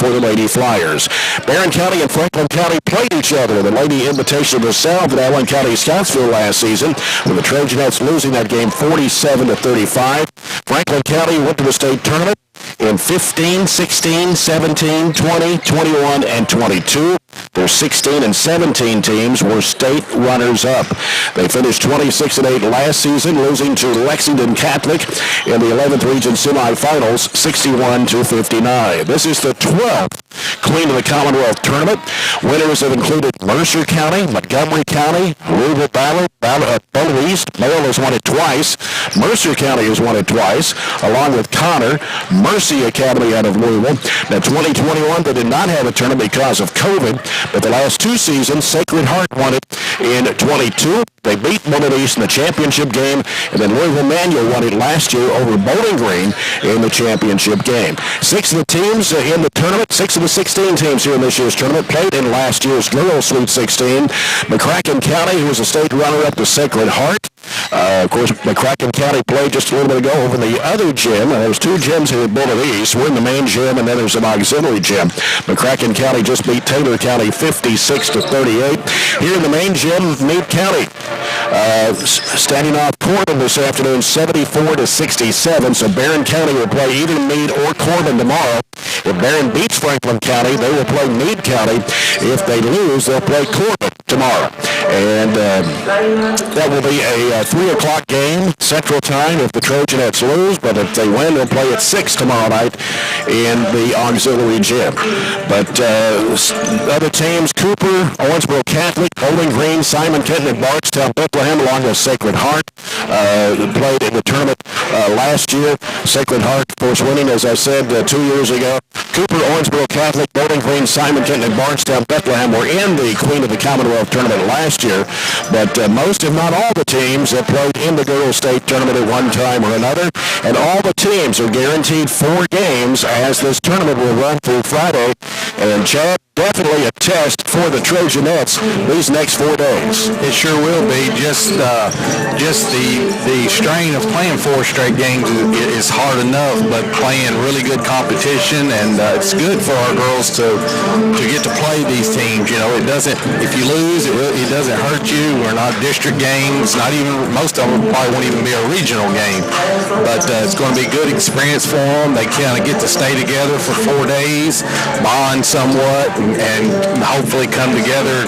for the Lady Flyers. Barren County and Franklin County played each other in the Lady Invitational to South at Allen County Scottsville last season, with the Trojanettes losing that game 47-35. Franklin County went to the state tournament in 15, 16, 17, 20, 21, and 22. Their 16 and 17 teams were state runners-up. They finished 26-8 last season, losing to Lexington Catholic in the 11th Region semifinals, 61-59. This is the 12th Queen of the Commonwealth tournament. Winners have included Mercer County, Montgomery County, Louisville Bullitt East. Merrill has won it twice. Mercer County has won it twice, along with Connor. Mercy Academy out of Louisville. Now, 2021, they did not have a tournament because of COVID, but the last two seasons, Sacred Heart won it in 22. They beat Bullitt East in the championship game, and then Louisville Manual won it last year over Bowling Green in the championship game. 6 of the teams in the tournament, 6 of the 16 teams here in this year's tournament played in last year's Girls Sweet 16. McCracken County, who was a state runner-up to Sacred Heart. Of course, McCracken County played just a little bit ago over in the other gym. There's 2 gyms here at Bullitt East. We're in the main gym, and then there's an auxiliary gym. McCracken County just beat Taylor County 56-38. Here in the main gym, Meade County standing off Corbin this afternoon, 74-67. So Barren County will play either Meade or Corbin tomorrow. If Barren beats Franklin County, they will play Meade County. If they lose, they'll play Corbin tomorrow. And that will be a 3 o'clock game Central Time if the Trojanettes lose, but if they win, they'll play at 6 tomorrow night in the auxiliary gym. But other teams, Cooper, Owensboro Catholic, Bowling Green, Simon Kenton, and Bardstown Bethlehem, along with Sacred Heart, played in the tournament last year. Sacred Heart, of course, winning, as I said, 2 years ago. Cooper, Owensboro Catholic, Bowling Green, Simon Kenton, and Bardstown Bethlehem were in the Queen of the Commonwealth tournament last year, but most, if not all, the teams have played in the Girls State tournament at one time or another, and all the teams are guaranteed 4 games as this tournament will run through Friday. And Chad, definitely a test for the Trojanettes these next 4 days. It sure will be. Just the strain of playing 4 straight games is hard enough, but playing really good competition, and it's good for our girls to get to play these teams. You know, it doesn't, if you lose, it doesn't hurt you. We're not district games. Not even, most of them probably won't even be a regional game, but it's going to be a good experience for them. They kind of get to stay together for 4 days, bond somewhat, and hopefully come together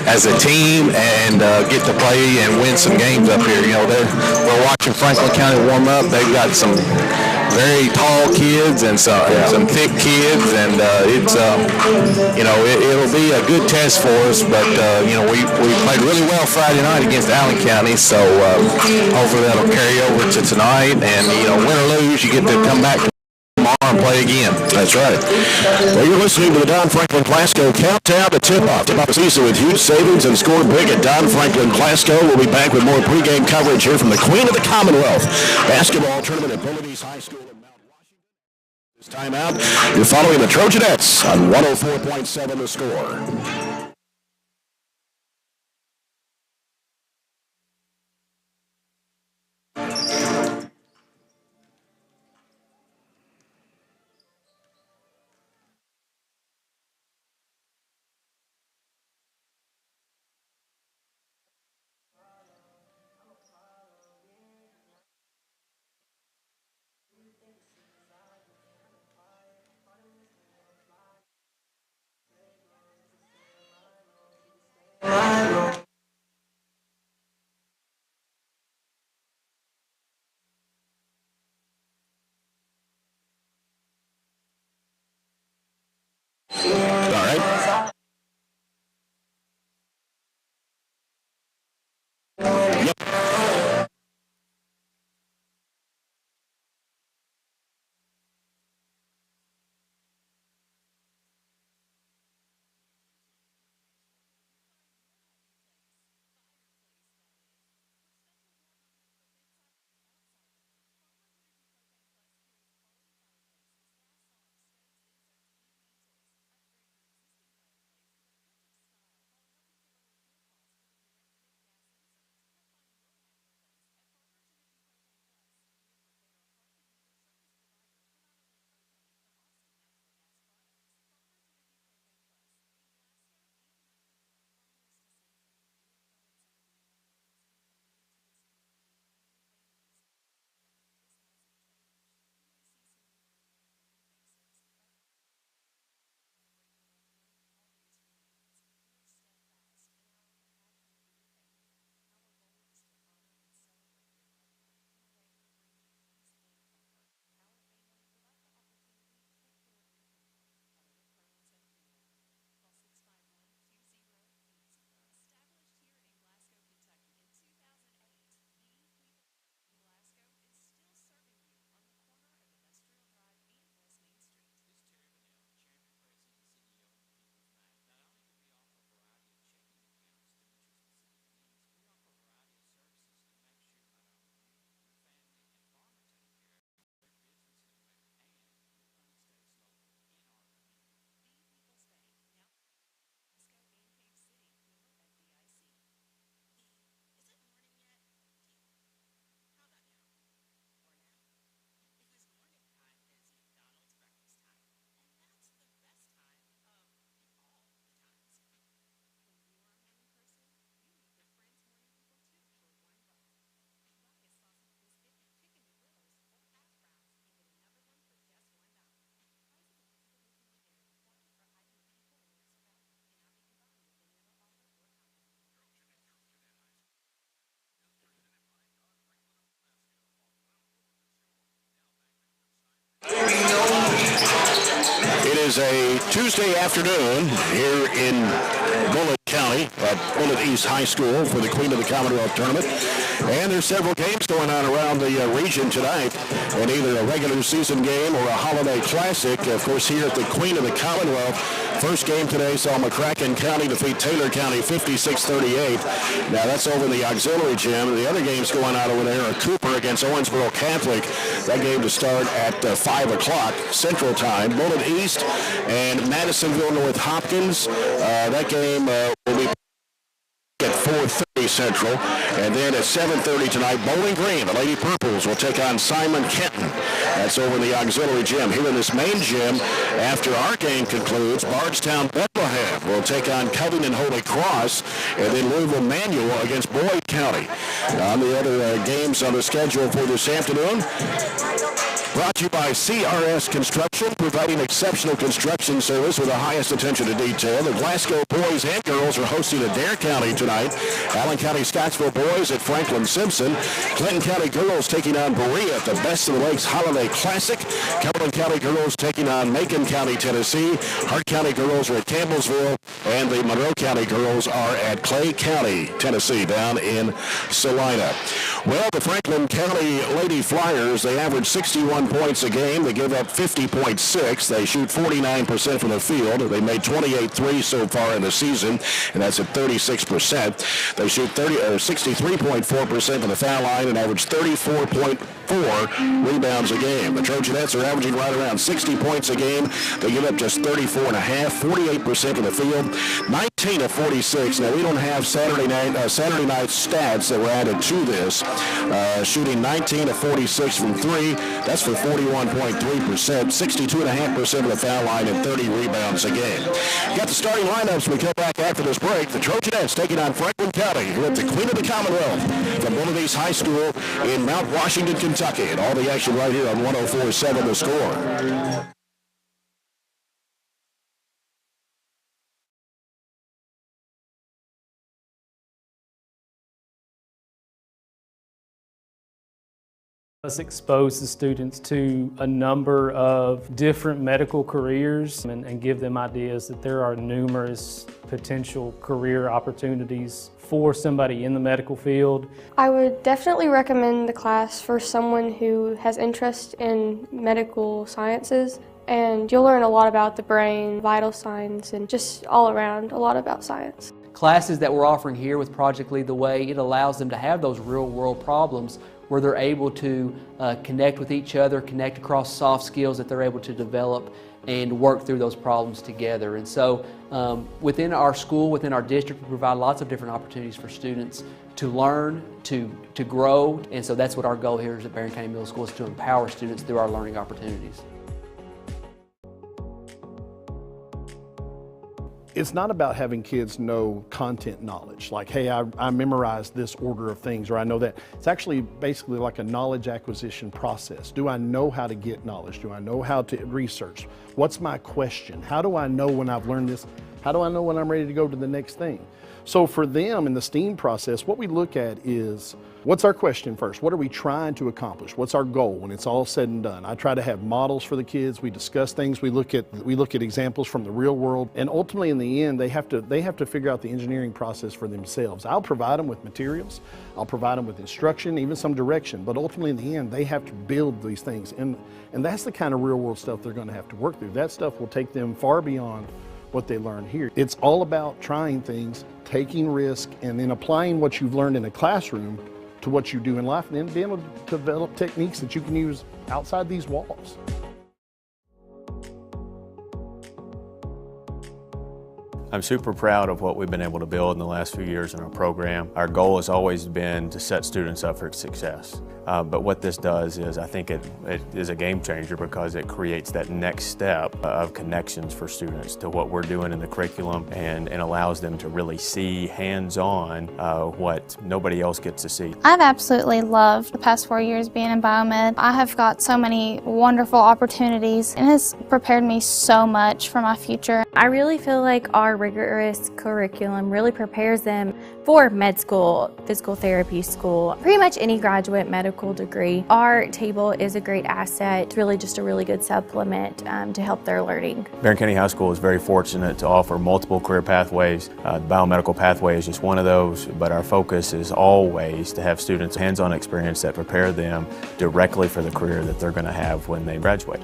as a team and get to play and win some games up here. You know, we're watching Franklin County warm up. They've got some very tall kids and some thick kids, and it's you know, it'll be a good test for us. But you know, we played really well Friday night against Allen County, so hopefully that'll carry over to tonight. And you know, win or lose, you get to come back tomorrow and play again. That's right. Well, you're listening to the Don Franklin Glasgow Countdown to tip-off. Tip-off the season with huge savings and score big at Don Franklin Glasgow. We'll be back with more pregame coverage here from the Queen of the Commonwealth basketball tournament at Bullitt East High School in Mount Washington. This time out, you're following the Trojanettes on 104.7 The Score. is a Tuesday afternoon here in Bullitt County at Bullitt East High School for the Queen of the Commonwealth tournament. And there's several games going on around the region tonight, and either a regular season game or a holiday classic. Of course, here at the Queen of the Commonwealth, first game today saw McCracken County defeat Taylor County 56-38. Now that's over in the auxiliary gym. The other games going on over there are Cooper against Owensboro Catholic. That game to start at 5 o'clock Central Time. Bullitt East and Madisonville North Hopkins. That game will be at 4:30 Central, and then at 7:30 tonight, Bowling Green, the Lady Purples, will take on Simon Kenton. That's over in the auxiliary gym. Here in this main gym, after our game concludes, Bardstown Bethlehem will take on Covington Holy Cross, and then Louisville Manual against Boyd County. On the other games on the schedule for this afternoon, brought to you by CRS Construction, providing exceptional construction service with the highest attention to detail. The Glasgow boys and girls are hosting Adair County tonight. Allen County Scottsville boys at Franklin Simpson. Clinton County girls taking on Berea at the Best of the Lakes Holiday Classic. Cumberland County girls taking on Macon County, Tennessee. Hart County girls are at Campbellsville, and the Monroe County girls are at Clay County, Tennessee, down in Salina. Well, the Franklin County Lady Flyers, they average 61 points a game. They give up 50.6. They shoot 49% from the field. They made 28 threes so far in the season, and that's at 36%. They shoot 63.4% from the foul line and average 34.4 rebounds a game. The Trojanettes are averaging right around 60 points a game. They give up just 34.5, 48% from the field, 19 of 46. Now, we don't have Saturday night stats that were added to this. Shooting 19 of 46 from three. That's for 41.3%, 62.5% of the foul line, and 30 rebounds a game. Got the starting lineups when we come back after this break. The Trojanettes taking on Franklin County here at the Queen of the Commonwealth from Bullitt East High School in Mount Washington, Kentucky. And all the action right here on 104.7 The Score. Let's expose the students to a number of different medical careers and give them ideas that there are numerous potential career opportunities for somebody in the medical field. I would definitely recommend the class for someone who has interest in medical sciences, and you'll learn a lot about the brain, vital signs, and just all around a lot about science. Classes that we're offering here with Project Lead the Way, it allows them to have those real world problems where they're able to connect with each other, connect across soft skills that they're able to develop and work through those problems together. And so within our school, within our district, we provide lots of different opportunities for students to learn, to grow. And so that's what our goal here is at Barren County Middle School, is to empower students through our learning opportunities. It's not about having kids know content knowledge, like, hey, I memorized this order of things, or I know that. It's actually basically like a knowledge acquisition process. Do I know how to get knowledge? Do I know how to research? What's my question? How do I know when I've learned this? How do I know when I'm ready to go to the next thing? So for them in the STEAM process, what we look at is, what's our question first? What are we trying to accomplish? What's our goal when it's all said and done? I try to have models for the kids. We discuss things. We look at examples from the real world, and ultimately in the end, they have to figure out the engineering process for themselves. I'll provide them with materials. I'll provide them with instruction, even some direction, but ultimately in the end, they have to build these things, and that's the kind of real world stuff they're going to have to work through. That stuff will take them far beyond what they learn here. It's all about trying things, taking risk, and then applying what you've learned in a classroom to what you do in life, and then being able to develop techniques that you can use outside these walls. I'm super proud of what we've been able to build in the last few years in our program. Our goal has always been to set students up for success. But what this does is, I think it is a game changer, because it creates that next step of connections for students to what we're doing in the curriculum, and allows them to really see hands-on what nobody else gets to see. I've absolutely loved the past 4 years being in biomed. I have got so many wonderful opportunities, and it's prepared me so much for my future. I really feel like our rigorous curriculum really prepares them for med school, physical therapy school, pretty much any graduate medical degree. Our table is a great asset. It's really just a really good supplement to help their learning. Barren County High School is very fortunate to offer multiple career pathways. The biomedical pathway is just one of those, but our focus is always to have students hands-on experience that prepare them directly for the career that they're going to have when they graduate.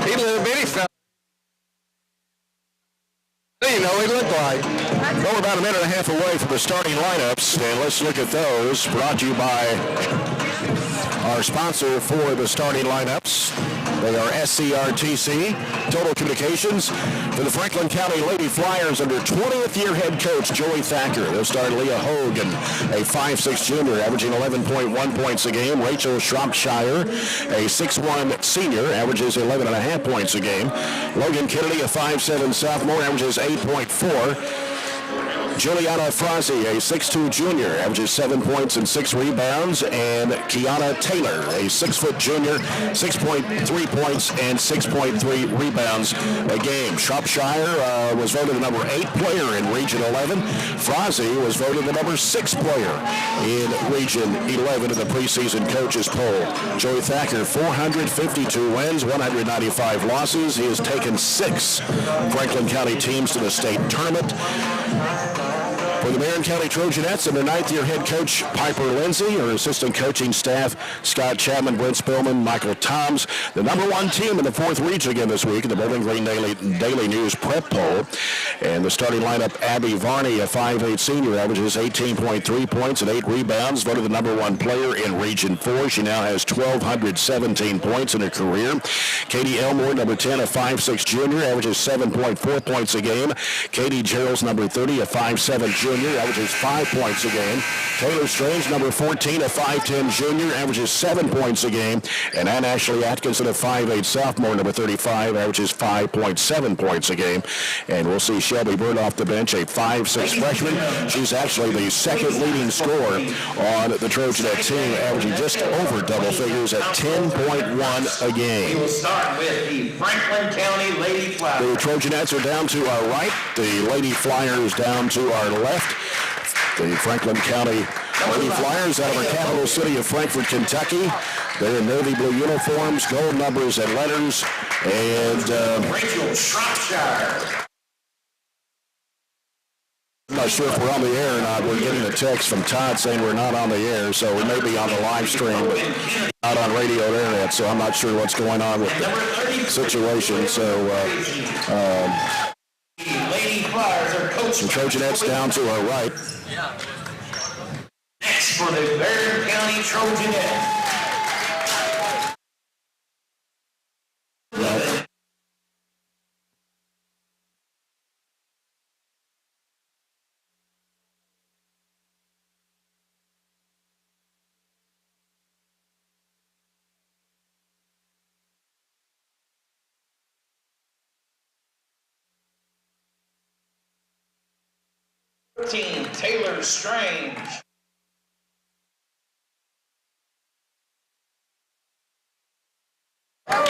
He little bitty fella. You know he looked like. Well, we're about a minute and a half away from the starting lineups, and let's look at those. Brought to you by our sponsor for the starting lineups. They are SCRTC, Total Communications. For the Franklin County Lady Flyers, under 20th year head coach Joey Thacker. They'll start Leah Hogan, a 5'6" junior, averaging 11.1 points a game. Rachel Shropshire, a 6'1" senior, averages 11.5 points a game. Logan Kennedy, a 5'7" sophomore, averages 8.4. Juliana Frazzi, a 6'2" junior, averages 7 points and 6 rebounds. And Kiana Taylor, a 6' junior, 6.3 points and 6.3 rebounds a game. Shropshire was voted the number 8 player in Region 11. Frazzi was voted the number 6 player in Region 11 in the preseason coaches poll. Joey Thacker, 452 wins, 195 losses. He has taken 6 Franklin County teams to the state tournament. For the Barren County Trojanettes, and their 9th year head coach Piper Lindsay, her assistant coaching staff Scott Chapman, Brent Spillman, Michael Toms. The number 1 team in the 4th region again this week in the Bowling Green Daily News prep poll. And the starting lineup, Abby Varney, a 5'8" senior, averages 18.3 points and 8 rebounds, voted the number 1 player in Region 4. She now has 1,217 points in her career. Katie Elmore, number 10, a 5'6" junior, averages 7.4 points a game. Katie Gerald's number 30, a 5'7" junior, averages 5 points a game. Taylor Strange, number 14, a 5'10" junior, averages 7 points a game. And Ann Ashley Atkinson, a 5'8" sophomore, number 35, averages 5.7 points a game. And we'll see Shelby Bird off the bench, a 5'6" freshman. She's actually the second leading scorer on the Trojanet team, averaging just over double figures at 10.1 a game. We will start with the Franklin County Lady Flyers. The Trojanettes are down to our right. The Lady Flyers down to our left. The Franklin County Lady Flyers out of our capital city of Frankfort, Kentucky. They're in navy blue uniforms, gold numbers and letters. And Rachel Shropshire. I'm not sure if we're on the air or not. We're getting a text from Todd saying we're not on the air, so we may be on the live stream, but not on radio or internet, so I'm not sure what's going on with the situation. So Lady Flyers are coached. the Trojanettes down to our right. Next for the Barren County Trojanettes. Team Taylor Strange. Our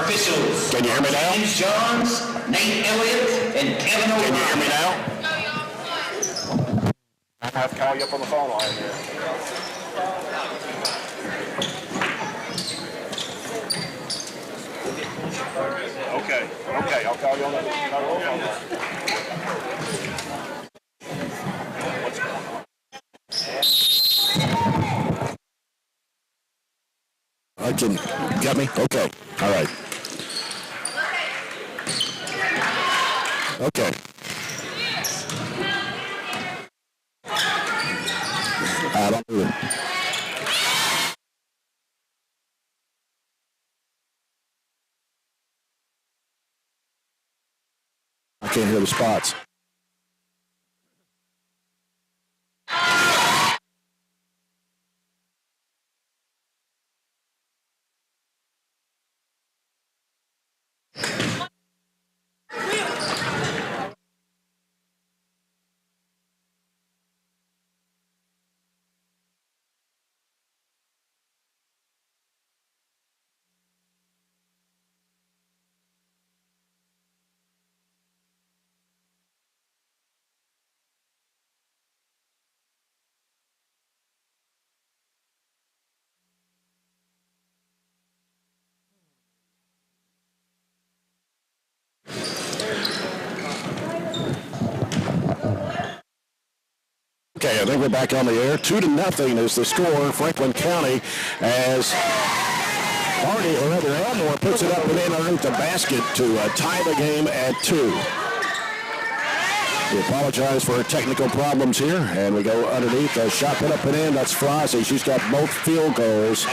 officials. Can you hear me now? James Johns, Nate Elliott, and Kevin O'Brien. Can you hear me now? I have to call you up on the phone line here. Okay, I'll call you on the phone line. What's going on? I can, got me? Okay, all right. Okay. I don't do it. I can't hear the spots. Okay, I think we're back on the air. 2-0 is the score. Franklin County as Barney, or rather Elmore, puts it up and in underneath the basket to tie the game at 2. We apologize for technical problems here, and we go underneath. A shot put up and in. That's Frazee. She's got both field goals.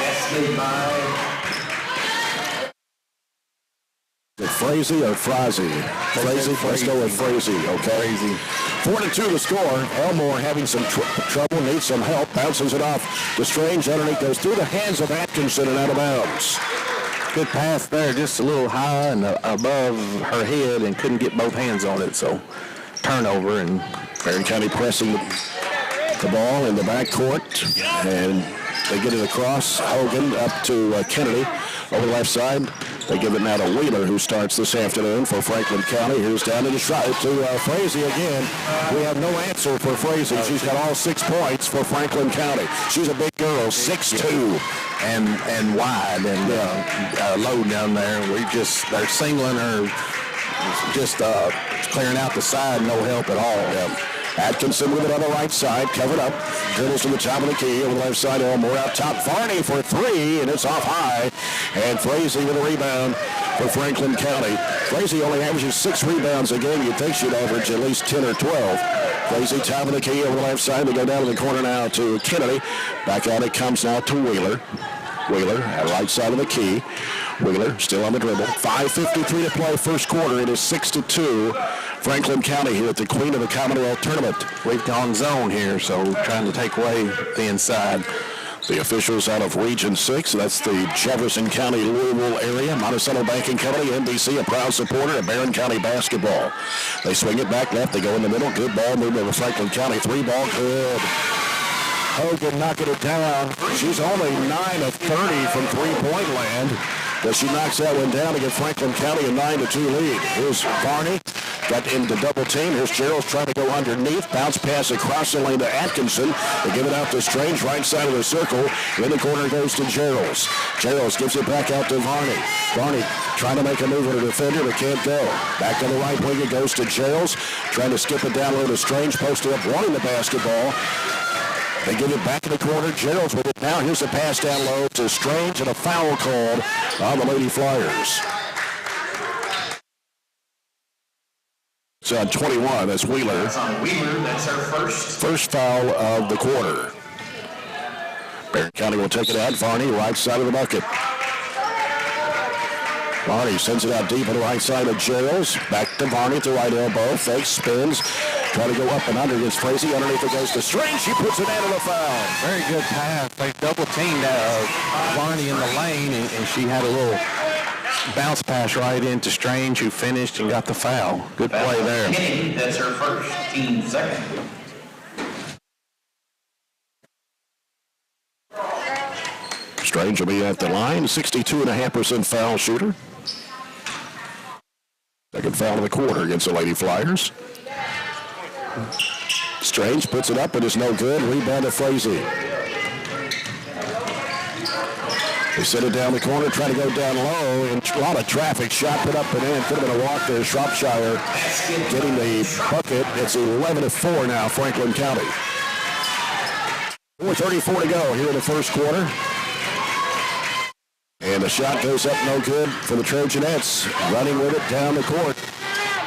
Frazee or Frazee? Frazee. Let's go with Frazee, okay? 4-2 to score. Elmore having some trouble, needs some help. Bounces it off to Strange. Underneath goes through the hands of Atkinson and out of bounds. Good pass there, just a little high and above her head, and couldn't get both hands on it, so turnover. And Barren County pressing the ball in the backcourt, and they get it across. Hogan up to Kennedy over the left side. They give it now to Wheeler, who starts this afternoon for Franklin County. Here's down to the shot to Frazee again. We have no answer for Frazee. She's got all 6 points for Franklin County. She's a big girl, 6'2", and wide and low down there. They're singling her, just clearing out the side, no help at all. Yeah. Atkinson with it on the right side, covered up. Dribbles to the top of the key on the left side. Elmore out top. Varney for 3, and it's off high. And Frazee with a rebound for Franklin County. Frazee only averages 6 rebounds a game. You'd think she'd average at least 10 or 12. Frazee top of the key over the left side. They go down to the corner now to Kennedy. Back out it comes now to Wheeler. Wheeler at right side of the key. Wheeler still on the dribble. 5:53 to play first quarter. It is 6-2. Franklin County here at the Queen of the Commonwealth tournament. We've gone zone here, so trying to take away the inside. The officials out of Region 6, that's the Jefferson County, Louisville area. Monticello Banking Company, NBC, a proud supporter of Barren County basketball. They swing it back left. They go in the middle. Good ball movement with Franklin County. 3-ball, good. Hogan knocking it down. She's only 9 of 30 from three-point land, but she knocks that one down to give Franklin County a 9-2 lead. Here's Varney. Got into double team. Here's Gerald's trying to go underneath. Bounce pass across the lane to Atkinson. They give it out to Strange, right side of the circle. In the corner goes to Gerald's. Gerald's gives it back out to Varney. Varney trying to make a move on a defender, but can't go. Back to the right wing it goes to Gerald's. Trying to skip it down low to Strange. Posted up, wanting the basketball. They give it back in the corner. Gerald's with it now. Here's a pass down low to Strange, and a foul called on the Lady Flyers. It's on 21. That's Wheeler. That's on Wheeler. That's her first foul of the quarter. Barren County will take it out. Varney, right side of the bucket. Varney sends it out deep on the right side of Gerald's. Back to Varney at the right elbow. Fake spins. Trying to go up and under against Frazee. Underneath it goes to Strange. She puts it in a foul. Very good pass. They double-teamed Varney in the lane, and she had a little bounce pass right into Strange, who finished and got the foul. Good play there. That's her first, team second. Strange will be at the line. 62.5% foul shooter. Second foul of the quarter against the Lady Flyers. Strange puts it up, but it's no good. Rebound to Frazee. They set it down the corner, trying to go down low, and a lot of traffic. Shot put up and in. Could have been a walk there. Shropshire getting the bucket. It's 11-4 now, Franklin County. 4:34 to go here in the first quarter. And the shot goes up, no good for the Trojanettes. Running with it down the court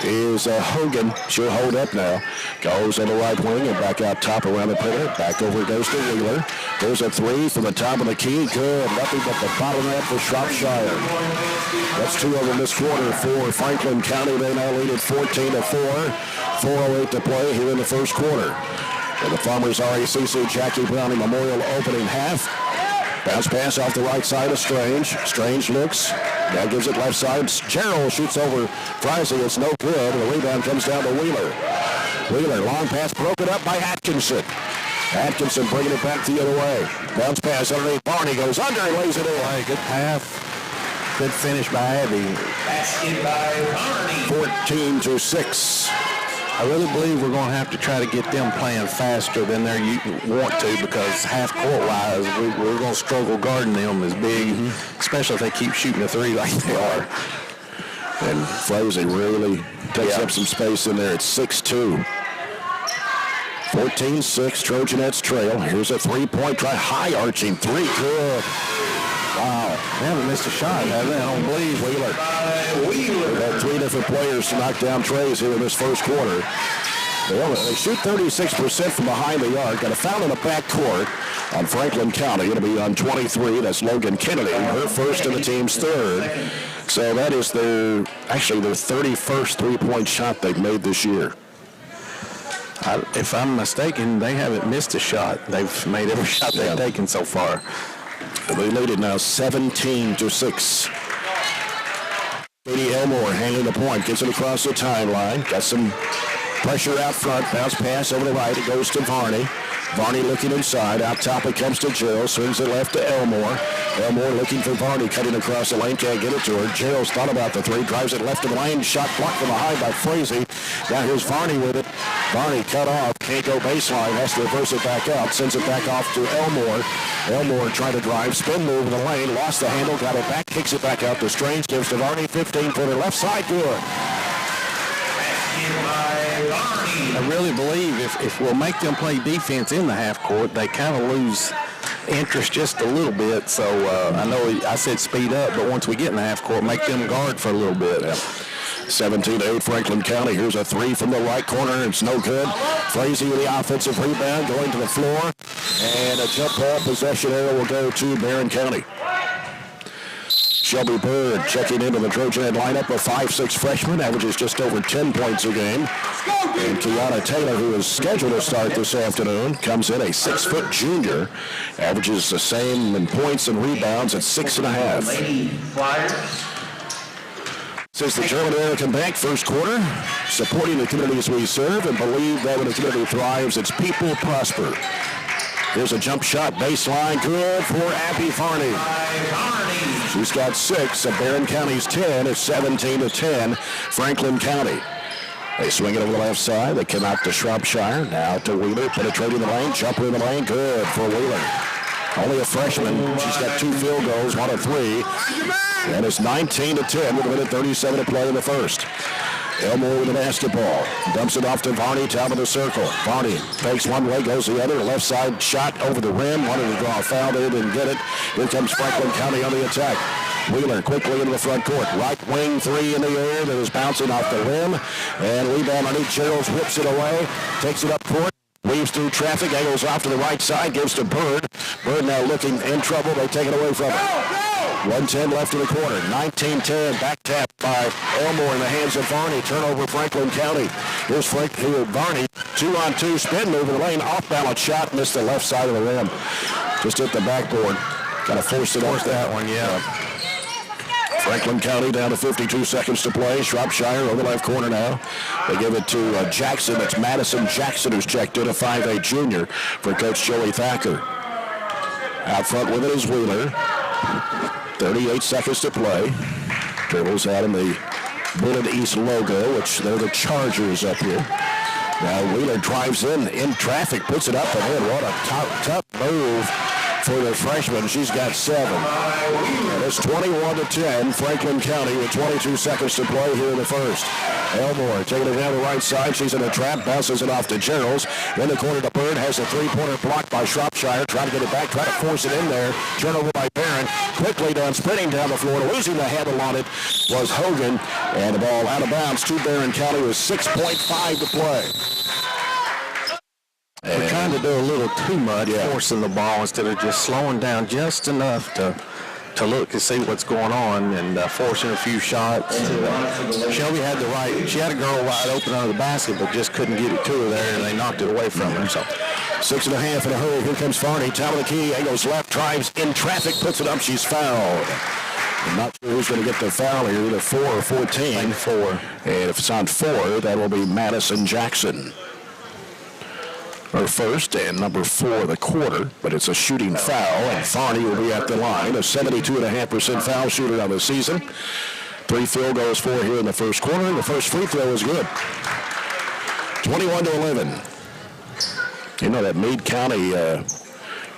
is Hogan. She'll hold up now. Goes on the right wing and back out top around the perimeter. Back over goes to Wheeler. There's a 3 from the top of the key. Good. Nothing but the bottom net for Shropshire. That's 2 of them this quarter for Franklin County. They now lead at 14-4. 4:08 to play here in the first quarter. And the Farmers RACC Jackie Browning Memorial opening half. Bounce pass off the right side of Strange. Strange looks. Now gives it left side. Gerald shoots over Frazee. It's no good. The rebound comes down to Wheeler. Wheeler, long pass broken up by Atkinson. Atkinson bringing it back the other way. Bounce pass underneath. Barney goes under and lays it in. Hey, good pass. Good finish by Abby. Basket by Barney. 14-6. I really believe we're going to have to try to get them playing faster than they want to, because half-court-wise, we're going to struggle guarding them as big, especially if they keep shooting a 3 like they are. And Frazee really takes up some space in there. It's 6-2. 14-6, Trojanettes trail. Here's a three-point try, high arching three, good. Wow, they haven't missed a shot, have they? I don't believe Wheeler. We've had three different players to knock down trays here in this first quarter. They shoot 36% from behind the arc. Got a foul in the backcourt on Franklin County. It'll be on 23. That's Logan Kennedy, her first and the team's third. So that is their 31st three-point shot they've made this year. If I'm mistaken, they haven't missed a shot. They've made every shot they've taken so far. They lead it now 17-6. Katie Elmore handling the point, gets it across the timeline. Got some pressure out front, bounce pass over the right. It goes to Varney. Varney looking inside. Out top it comes to Gerald. Swings it left to Elmore. Elmore looking for Varney, cutting across the lane. Can't get it to her. Gerald's thought about the three. Drives it left of the lane. Shot blocked from behind by Frazee. Now here's Varney with it. Varney cut off. Can't go baseline. Has to reverse it back out. Sends it back off to Elmore. Elmore trying to drive. Spin move in the lane. Lost the handle. Got it back. Kicks it back out to Strange. Gives to Varney. 15-footer left side. Good. I really believe if we'll make them play defense in the half court, they kind of lose interest just a little bit. So I know I said speed up, but once we get in the half court, make them guard for a little bit. 17-8 Franklin County. Here's a three from the right corner. It's no good. Frazee with the offensive rebound, going to the floor. And a jump ball possession error will go to Barren County. Shelby Bird checking into the Trojanet lineup, a 5'6 freshman, averages just over 10 points a game. And Kiana Taylor, who is scheduled to start this afternoon, comes in a 6-foot junior, averages the same in points and rebounds at 6.5. This is the German American Bank first quarter, supporting the communities we serve and believe that when the community thrives, its people prosper. Here's a jump shot, baseline, good for Abby Varney. She's got 6 of Barren County's 10. It's 17-10, Franklin County. They swing it over the left side. They come out to Shropshire. Now to Wheeler, penetrating the lane, jumper in the lane, good for Wheeler. Only a freshman. She's got 2 field goals, 1 of 3. And it's 19-10 with a minute 37 to play in the first. Elmore with the basketball. Dumps it off to Varney, top of the circle. Varney fakes one way, goes the other. Left side shot over the rim. Wanted to draw a foul there, didn't get it. Here comes Franklin County on the attack. Wheeler quickly into the front court. Right wing three in the air that is bouncing off the rim. And rebound underneath. Gerald whips it away. Takes it up court. Weaves through traffic. Angles off to the right side. Gives to Bird. Bird now looking in trouble. They take it away from him. 1:10 left in the quarter. 19-10. Back tap by Elmore in the hands of Varney. Turnover Franklin County. Here's Varney. 2-on-2 spin move in the lane. Off balance shot. Missed the left side of the rim. Just hit the backboard. Kind of forced it off that one. Yeah. Franklin County down to 52 seconds to play. Shropshire on the left corner now. They give it to Jackson. It's Madison Jackson who's checked in, a 5'8 junior for Coach Joey Thacker. Out front with it is Wheeler. 38 seconds to play. Dribbles out in the Bullitt East logo, which they're the Chargers up here. Now Wheeler drives in traffic, puts it up and in. What a tough move for the freshman. She's got 7. And it's 21-10. Franklin County with 22 seconds to play here in the first. Elmore taking it down the right side. She's in a trap. Bounces it off to Gerald. In the corner to Bird. Has a three-pointer blocked by Shropshire. Trying to get it back. Trying to force it in there. Turnover by Barren. Quickly done. Sprinting down the floor. Losing the handle on it was Hogan. And the ball out of bounds to Barren County with 6.5 to play. We're trying to do a little too much, forcing the ball instead of just slowing down just enough to look and see what's going on and forcing a few shots. Shelby had she had a girl wide open under the basket, but just couldn't get it to her there, and they knocked it away from her. So 6.5 in a hurry. Here comes Varney. Top of the key. Angles left. Drives in traffic. Puts it up. She's fouled. I'm not sure who's going to get the foul here, either 4 or 14. 4. And if it's on 4, that will be Madison Jackson. Her first and number 4 of the quarter, but it's a shooting foul, and Varney will be at the line, a 72.5% foul shooter on the season. 3 field goals for here in the first quarter, and the first free throw is good. 21-11. You know that Meade County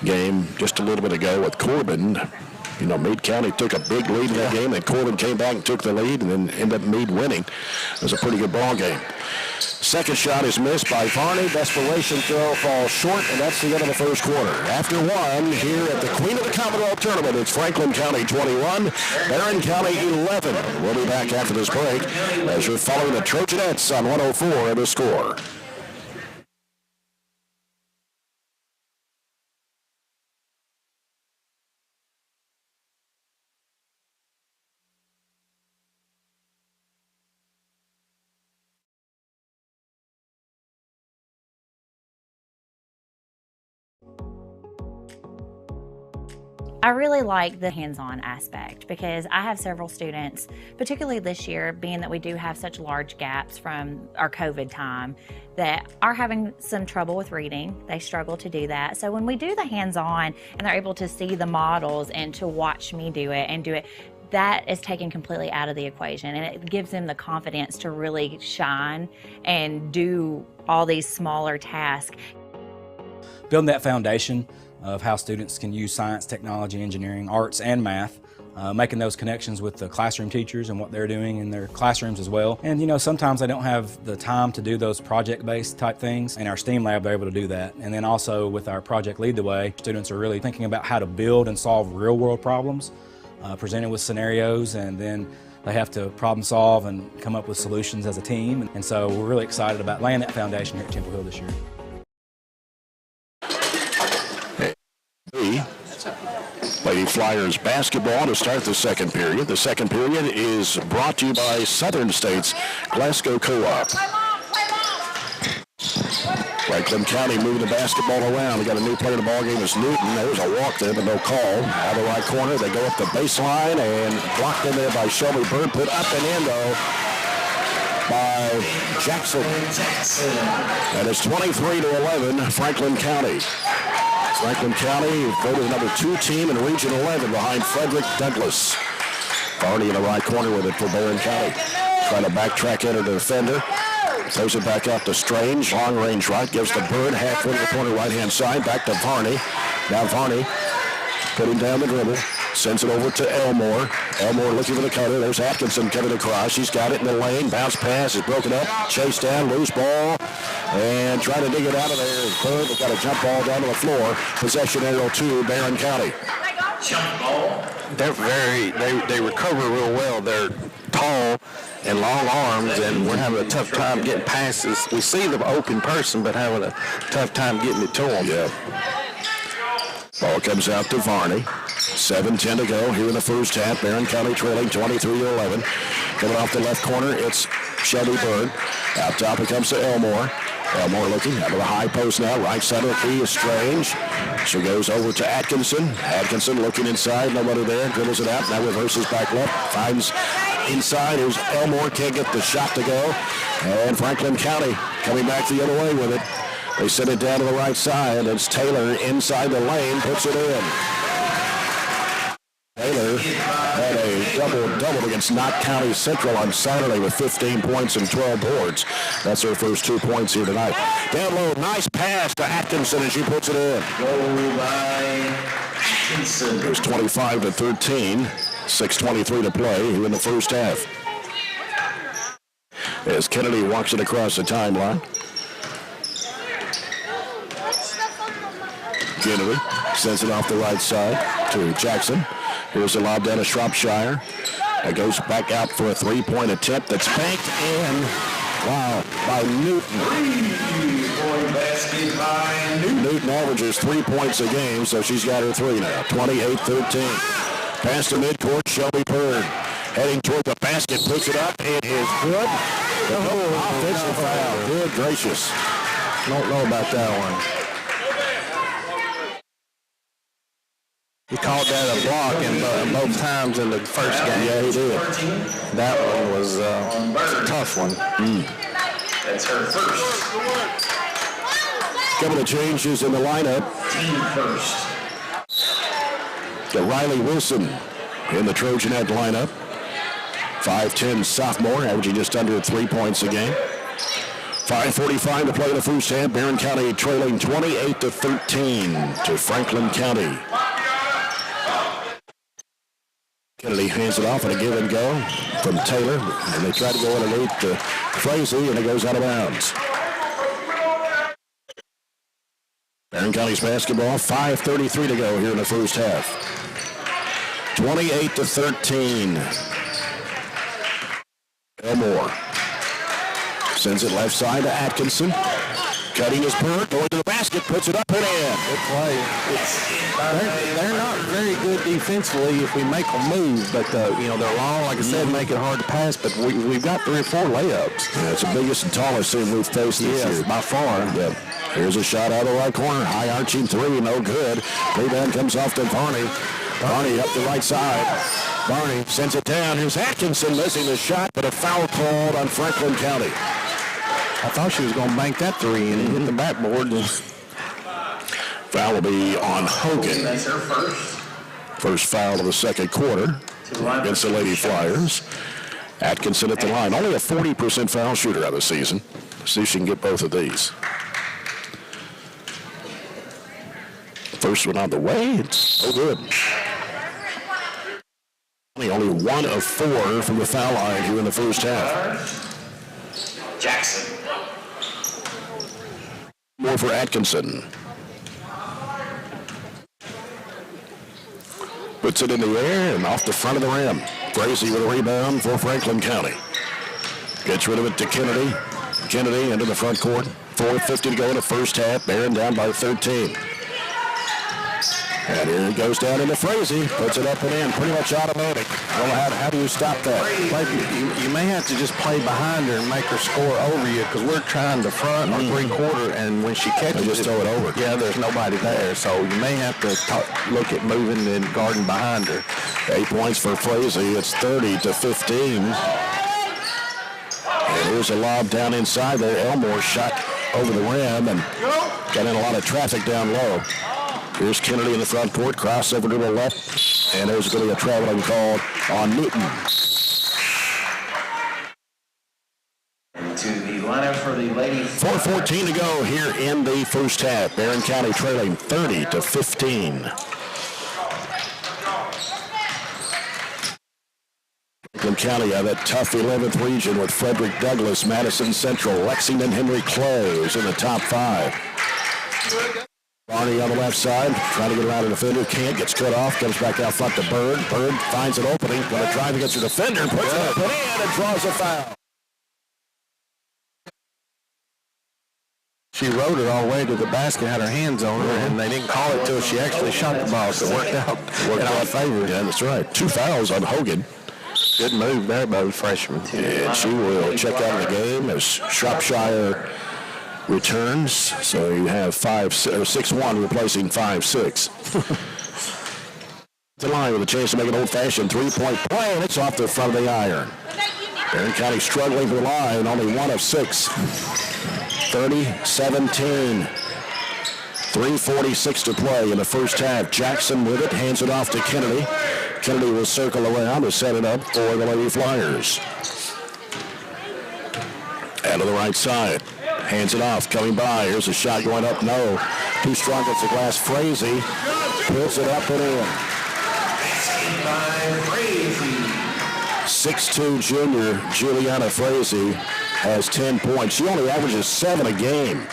game just a little bit ago with Corbin. You know, Meade County took a big lead in that game, and Corbin came back and took the lead, and then ended up Meade winning. It was a pretty good ball game. Second shot is missed by Varney. Desperation throw falls short, and that's the end of the first quarter. After one, here at the Queen of the Commonwealth Tournament, it's Franklin County 21, Barren County 11. We'll be back after this break as you're following the Trojanettes on 104 The Score. I really like the hands-on aspect because I have several students, particularly this year, being that we do have such large gaps from our COVID time, that are having some trouble with reading. They struggle to do that. So when we do the hands-on and they're able to see the models and to watch me do it, that is taken completely out of the equation, and it gives them the confidence to really shine and do all these smaller tasks. Building that foundation of how students can use science, technology, engineering, arts, and math, making those connections with the classroom teachers and what they're doing in their classrooms as well. And you know, sometimes they don't have the time to do those project-based type things. In our STEAM lab, they're able to do that. And then also with our Project Lead the Way, students are really thinking about how to build and solve real-world problems, presented with scenarios, and then they have to problem solve and come up with solutions as a team. And so we're really excited about laying that foundation here at Temple Hill this year. Lady Flyers basketball to start the second period. The second period is brought to you by Southern States Glasgow Co-op. Franklin County moving the basketball around. We got a new player in the ballgame. It's Newton. There's a walk there, but no call. Out of the right corner, they go up the baseline and blocked in there by Shelby Bird. Put up and in, though, by Jackson. And it's 23-11, Franklin County. Franklin County voted number 2 team in Region 11 behind Frederick Douglass. Barney in the right corner with it for Barren County. Trying to backtrack into the defender. Throws it back out to Strange. Long range right. Gives to Bird. Halfway to the corner right-hand side. Back to Varney. Now Varney putting down the dribble. Sends it over to Elmore. Elmore looking for the cutter. There's Atkinson coming across. She's got it in the lane. Bounce pass is broken up. Chased down. Loose ball. And trying to dig it out of there. Bird, they've got a jump ball down to the floor. Possession arrow to Barren County. Jump ball. They recover real well. They're tall and long arms, and we're having a tough time getting passes. We see the open person, but having a tough time getting it to them. Yeah. Ball comes out to Varney. 7:10 to go here in the first half. Barren County trailing 23-11. Coming off the left corner, it's Shelby Bird. Out top it comes to Elmore. Elmore looking out of the high post now. Right side of the key is Strange. She goes over to Atkinson. Atkinson looking inside. Nobody there. Dribbles it out. Now reverses back left. Finds inside. Here's Elmore. Can't get the shot to go. And Franklin County coming back the other way with it. They send it down to the right side. It's Taylor inside the lane. Puts it in. Taylor had a double-double against Knott County Central on Saturday with 15 points and 12 boards. That's her first 2 points here tonight. Down low, nice pass to Atkinson as she puts it in. Goal by Atkinson. It was 25-13, 6:23 to play here in the first half. As Kennedy walks it across the timeline. Kennedy sends it off the right side to Jackson. Here's a lob down to Shropshire. It goes back out for a three-point attempt that's banked in. Wow, by Newton. 3-point basket by Newton. Newton averages 3 points a game, so she's got her 3 now. 28-13. Pass to midcourt, Shelby Bird. Heading toward the basket, puts it up. It is good. Offensive foul. Good gracious. Don't know about that one. He called that a block in both times in the first game. Yeah, he did. That one was a tough one. That's her first. Couple of changes in the lineup. Team first. To Riley Wilson in the Trojanet lineup. 5'10" sophomore, averaging just under 3 points a game. 5:45 to play in the first half. Barren County trailing 28-13 to Franklin County. Kennedy hands it off and a give and go from Taylor, and they try to go underneath to Frazee, and it goes out of bounds. Barren County's basketball, 5:33 to go here in the first half. 28-13. Elmore sends it left side to Atkinson. Cutting his bird, going to the basket, puts it up and in. Good play. They're not very good defensively if we make them move, but they're long, like I said, make it hard to pass. But we've got 3 or 4 layups. Yeah, it's the biggest and tallest team we've faced this year by far. Yeah. Here's a shot out of the right corner, high arching three, no good. Rebound comes off to Varney. Varney up the right side. Varney sends it down. Here's Atkinson missing the shot, but a foul called on Franklin County. I thought she was going to bank that 3 and hit the backboard. Foul will be on Hogan. That's her first. First foul of the second quarter against the Lady Flyers. Atkinson at the line. Only a 40% foul shooter of the season. See if she can get both of these. First one on the way. It's so good. Only 1 of 4 from the foul line here in the first half. Jackson. More for Atkinson. Puts it in the air and off the front of the rim. Frazee with a rebound for Franklin County. Gets rid of it to Kennedy. Kennedy into the front court. 4:50 to go in the first half. Barren down by 13. And here it goes down into Frazee. Puts it up and in. Pretty much automatic. Well, how do you stop that? You may have to just play behind her and make her score over you because we're trying the front or 3-quarter, and when she catches just throw it over. Yeah, there's nobody there. So you may have to look at moving and guarding behind her. 8 points for Frazee. It's 30-15. And here's a lob down inside there. Elmore shot over the rim and got in a lot of traffic down low. Here's Kennedy in the front court, crossover to the left, and there's going to be a traveling call on Newton. To the lineup for the ladies. 4:14 to go here in the first half. Barren County trailing 30-15. Franklin County out of that tough 11th region with Frederick Douglass, Madison Central, Lexington, Henry Clay is in the top 5. Barney on the left side, trying to get around a defender, can't, gets cut off, comes back out front to Bird. Bird finds an opening, going to drive against the defender, puts it up and in, and draws a foul. She rode it all the way to the basket, had her hands on her, and they didn't call it till she actually shot the ball, so it worked out in our favor. Yeah, that's right. 2 fouls on Hogan. Good move there by the freshman. And she will check out of the game as Shropshire returns. So you have 6-1 replacing 5-6. The line with a chance to make an old-fashioned 3-point play, and it's off the front of the iron. Barren County struggling for the line, only 1 of 6. 30-17. 3:46 to play in the first half. Jackson with it, hands it off to Kennedy. Kennedy will circle around to set it up for the Lady Flyers. Out of the right side. Hands it off, coming by. Here's a shot going up, no. Too strong against the glass. Frazee puts it up and in. 6'2" junior Juliana Frazee has 10 points. She only averages 7 a game.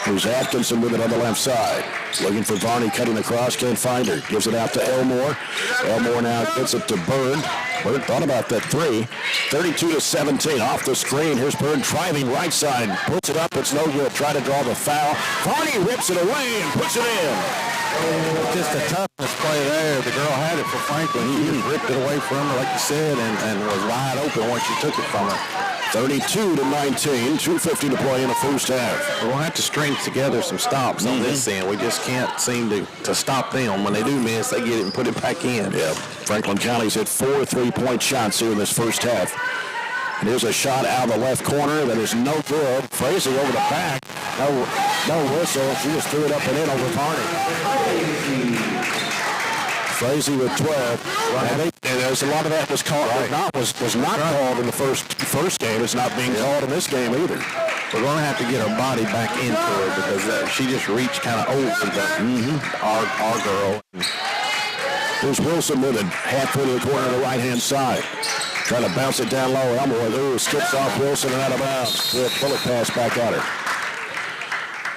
Here's Atkinson with it on the left side. Looking for Varney, cutting across, can't find her. Gives it out to Elmore. Elmore now gets it to Bird. Bird thought about that 3. 32-17 off the screen. Here's Bird driving right side. Puts it up, it's no good. Try to draw the foul. Varney rips it away and puts it in. Just a toughness play there. The girl had it for Franklin. He just ripped it away from her, like you said, and was wide open once she took it from her. 32-19, 2:50 to play in the first half. We're going to have to string together some stops on this end. We just can't seem to stop them. When they do miss, they get it and put it back in. Yeah, Franklin County's hit 4 3-point shots here in this first half. And here's a shot out of the left corner that is no good. Frazee over the back. No whistle. She just threw it up and in over Varney. Frazee with 12. Right. And there's a lot of that was called. Right. Was not called in the first game. It's not being called in this game either. We're going to have to get her body back into her because she just reached kind of over our girl. Here's Wilson with it, halfway to the corner on the right-hand side. Trying to bounce it down low. Elmore, ooh, skips off Wilson and out of bounds. Good bullet pass back at her.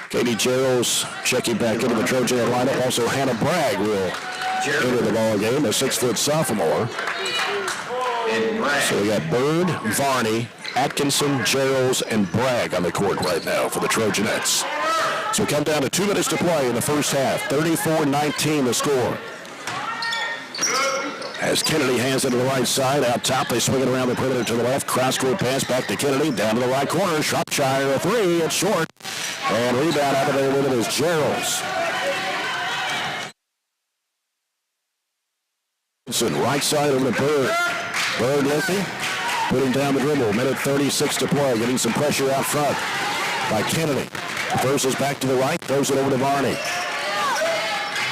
Katie Gerald's checking back into the Trojanet lineup. Also, Hannah Bragg will enter the ball game, a 6-foot sophomore. So we got Bird, Varney, Atkinson, Geralds, and Bragg on the court right now for the Trojanettes. So we come down to 2 minutes to play in the first half. 34-19 the score. As Kennedy hands it to the right side, out top, they swing it around the perimeter to the left. Cross-court pass back to Kennedy, down to the right corner. Shropshire a three, it's short. And rebound out of there with it is Geralds. Right side over to Bird. Bird lifting, putting down the dribble. Minute 36 to play, getting some pressure out front by Kennedy. First is back to the right, throws it over to Varney.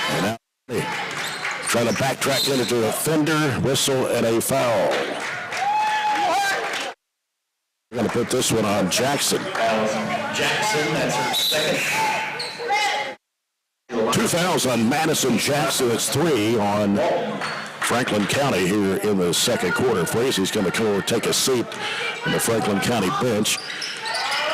And now trying to backtrack into a fender, whistle, and a foul. We're going to put this one on Jackson. Jackson, that's her second. 2 fouls on Madison Jackson. It's 3 on Franklin County here in the second quarter. Frazier's going to come over and take a seat on the Franklin County bench.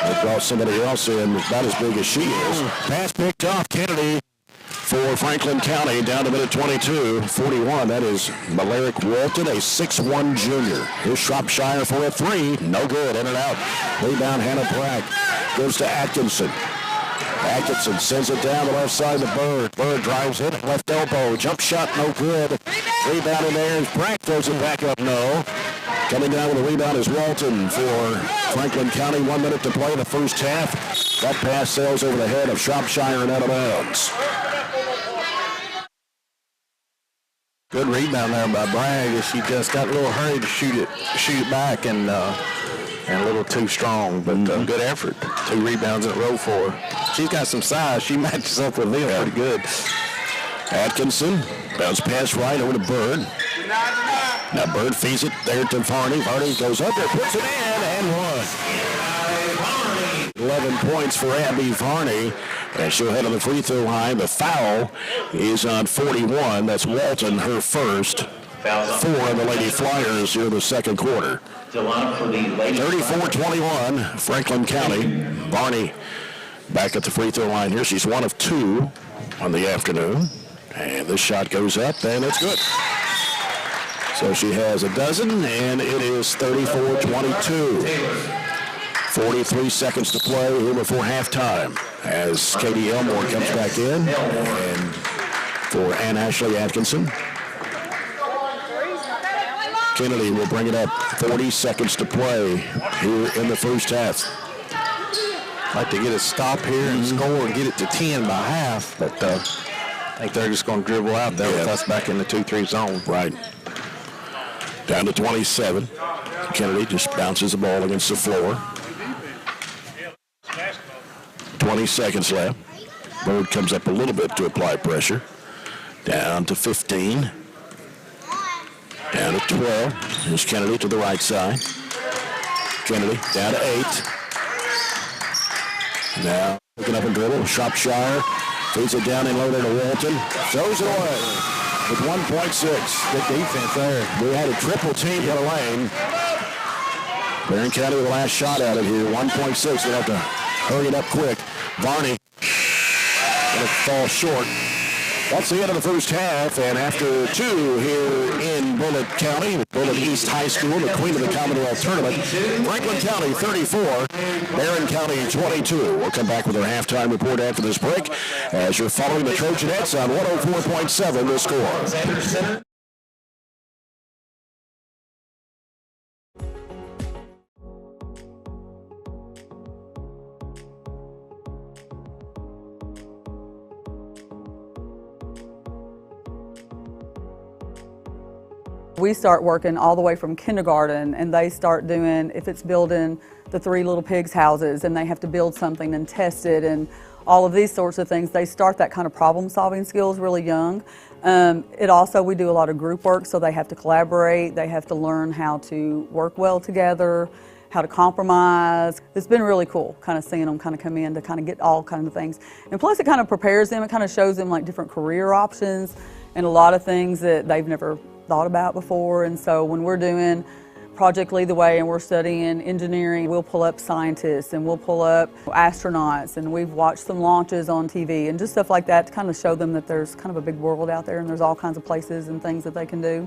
They brought somebody else in about as big as she is. Pass picked off. Kennedy for Franklin County down to minute 22-41. That is Malaric Walton, a 6'1 junior. Here's Shropshire for a three. No good. In and out. Rebound Hannah Bragg. Goes to Atkinson. Atkinson sends it down the left side to Bird. Bird drives in, left elbow. Jump shot, no good. Rebound in there. Bragg throws it back up, no. Coming down with a rebound is Walton for Franklin County. 1 minute to play in the first half. That pass sails over the head of Shropshire and out of bounds. Good rebound there by Bragg. She just got a little hurried to shoot it back and a little too strong, but good effort. 2 rebounds in a row for her. She's got some size. She matches up with Leo pretty good. Atkinson, bounce pass right over to Bird. Now Bird feeds it there to Varney. Varney goes up there, puts it in, and one. 11 points for Abby Varney, and she'll head on the free throw line. The foul is on 41. That's Walton, her first. 4 on the Lady Flyers here in the second quarter. 34-21, Franklin County. Varney back at the free throw line here. She's 1 of 2 on the afternoon. And this shot goes up, and it's good. So she has a dozen, and it is 34-22. 43 seconds to play here before halftime as Katie Elmore comes back in and for Ann Ashley Atkinson. Kennedy will bring it up. 40 seconds to play here in the first half. Like to get a stop here and score and get it to 10 by half, but I think they're just going to dribble out there with us back in the 2-3 zone. Right. Down to 27. Kennedy just bounces the ball against the floor. 20 seconds left. Bird comes up a little bit to apply pressure. Down to 15. Down to 12. Here's Kennedy to the right side. Kennedy down to 8. Now picking up and dribble. Shropshire feeds it down and low to Walton. Throws it away with 1.6. Good defense there. We had a triple team in the lane. Barren County with the last shot at it here. 1.6. They have to hurry it up quick. Varney going to fall short. That's the end of the first half, and after 2 here in Bullitt County, Bullitt East High School, the queen of the Commonwealth tournament, Franklin County 34, Barren County 22. We'll come back with our halftime report after this break as you're following the Trojanettes on 104.7 The Score. We start working all the way from kindergarten, and they start doing, if it's building the 3 Little Pigs houses and they have to build something and test it and all of these sorts of things, they start that kind of problem solving skills really young. We do a lot of group work, so they have to collaborate, they have to learn how to work well together, how to compromise. It's been really cool kind of seeing them kind of come in to kind of get all kinds of things. And plus it kind of prepares them, it kind of shows them like different career options. and a lot of things that they've never thought about before. And so when we're doing Project Lead the Way and we're studying engineering, we'll pull up scientists and we'll pull up astronauts, and we've watched some launches on TV and just stuff like that to kind of show them that there's kind of a big world out there and there's all kinds of places and things that they can do.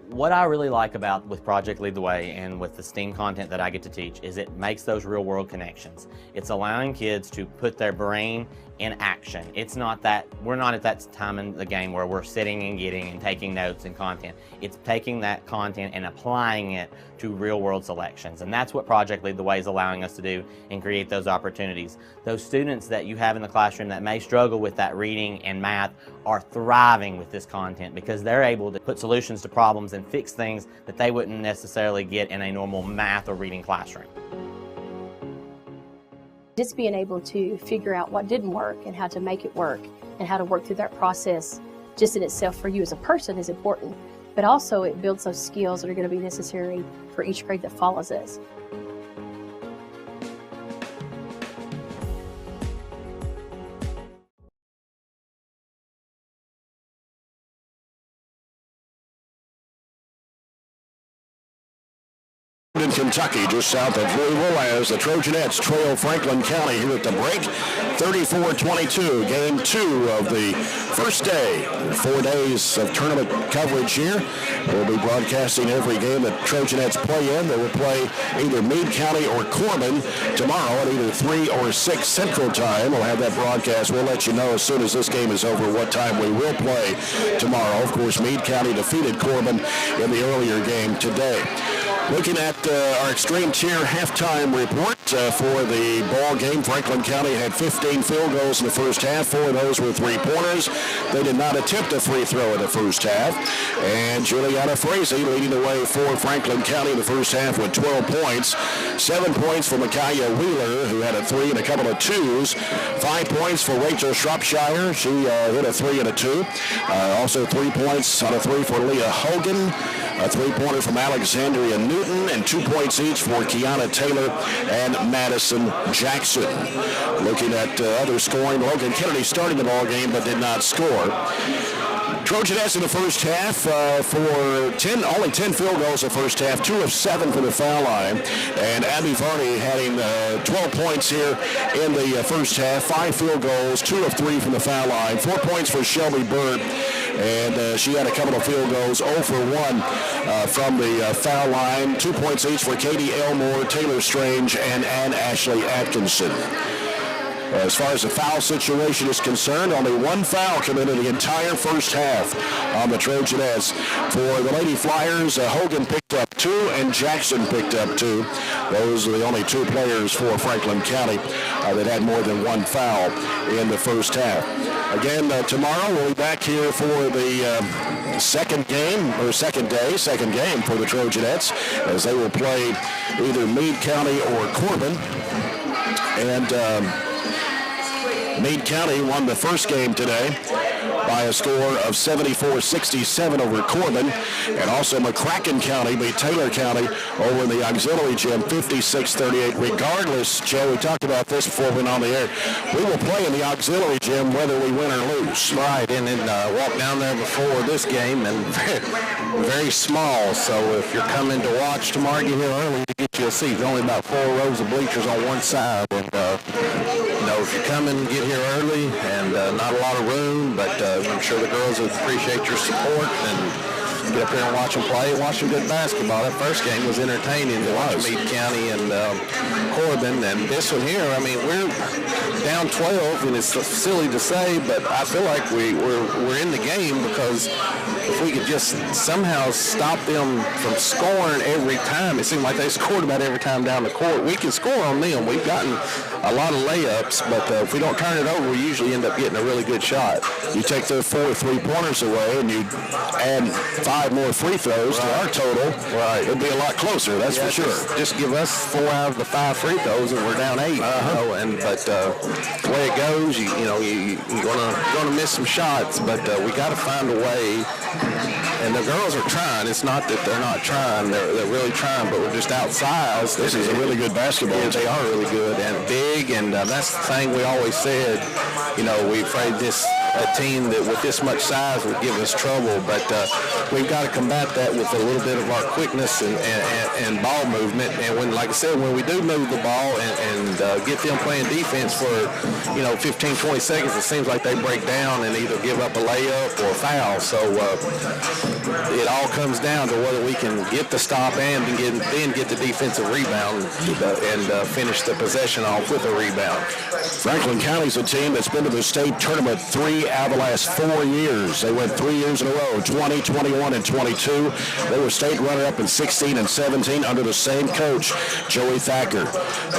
What I really like about with Project Lead the Way and with the STEAM content that I get to teach is it makes those real world connections. It's allowing kids to put their brain in action. It's not that, we're not at that time in the game where we're sitting and getting and taking notes and content. It's taking that content and applying it to real world selections. And that's what Project Lead the Way is allowing us to do and create those opportunities. Those students that you have in the classroom that may struggle with that reading and math are thriving with this content because they're able to put solutions to problems and fix things that they wouldn't necessarily get in a normal math or reading classroom. Just being able to figure out what didn't work and how to make it work and how to work through that process just in itself for you as a person is important, but also it builds those skills that are going to be necessary for each grade that follows us. In Kentucky, just south of Louisville, as the Trojanettes trail Franklin County here at the break, 34-22, game 2 of the first day. 4 days of tournament coverage here. We'll be broadcasting every game that Trojanettes play in. They will play either Meade County or Corbin tomorrow at either 3 or 6 Central Time. We'll have that broadcast. We'll let you know as soon as this game is over what time we will play tomorrow. Of course, Meade County defeated Corbin in the earlier game today. Looking at our Extreme Tier halftime report for the ball game, Franklin County had 15 field goals in the first half. 4 of those were three-pointers. They did not attempt a free throw in the first half. And Juliana Frazee leading the way for Franklin County in the first half with 12 points. 7 points for Micaiah Wheeler, who had a 3 and a couple of 2s. 5 points for Rachel Shropshire. She hit a 3 and a 2. Also 3 points on a 3 for Leah Hogan. A 3-pointer from Alexandria Newton, and 2 points each for Kiana Taylor and Madison Jackson. Looking at other scoring, Logan Kennedy starting the ball game but did not score. Trojanettes in the first half for only 10 field goals in the first half, 2 of 7 from the foul line. And Abby Varney having 12 points here in the first half, 5 field goals, 2 of 3 from the foul line, 4 points for Shelby Bird. And she had a couple of field goals, 0 for 1 from the foul line. 2 points each for Katie Elmore, Taylor Strange, and Ann Ashley Atkinson. As far as the foul situation is concerned, only 1 foul committed the entire first half on the Trojanettes. For the Lady Flyers, Hogan picked up 2 and Jackson picked up 2. Those are the only 2 players for Franklin County that had more than 1 foul in the first half. Again, tomorrow we'll be back here for the second game for the Trojanettes, as they will play either Meade County or Corbin. And Meade County won the first game today by a score of 74-67 over Corbin, and also McCracken County beat Taylor County over in the auxiliary gym 56-38. Regardless, Joe, we talked about this before we went on the air, we will play in the auxiliary gym whether we win or lose. Right, and then walked down there before this game, and very small, so if you're coming to watch tomorrow, get here early to get you a seat. There's only about 4 rows of bleachers on one side, and if you come and get here early, and not a lot of room, but I'm sure the girls would appreciate your support and get up here and watch them play, watch some good basketball. That first game was entertaining to watch Meade County and Corbin, and this one here, I mean, we're down 12, and it's silly to say, but I feel like we're in the game because if we could just somehow stop them from scoring every time, it seemed like they scored about every time down the court. We can score on them. We've gotten a lot of layups, but if we don't turn it over, we usually end up getting a really good shot. You take the 4 3-pointers away and you add 5 more free throws to our total, right? It'd be a lot closer, that's for sure. Just give us 4 out of the 5 free throws and we're down 8. But the way it goes, you're gonna miss some shots, but we got to find a way And the girls are trying. It's not that they're not trying. They're really trying, but we're just outsized. This is a really good basketball team. They are really good and big, and that's the thing we always said. You know, we afraid a team that with this much size would give us trouble, but we've got to combat that with a little bit of our quickness and ball movement. And when, like I said, when we do move the ball and get them playing defense for 15, 20 seconds, it seems like they break down and either give up a layup or a foul. So it all comes down to whether we can get the stop and then get the defensive rebound and finish the possession off with a rebound. Franklin County's a team that's been to the state tournament 3 out of the last 4 years. They went 3 years in a row, 20, 21, and 22. They were state runner-up in 16 and 17 under the same coach, Joey Thacker,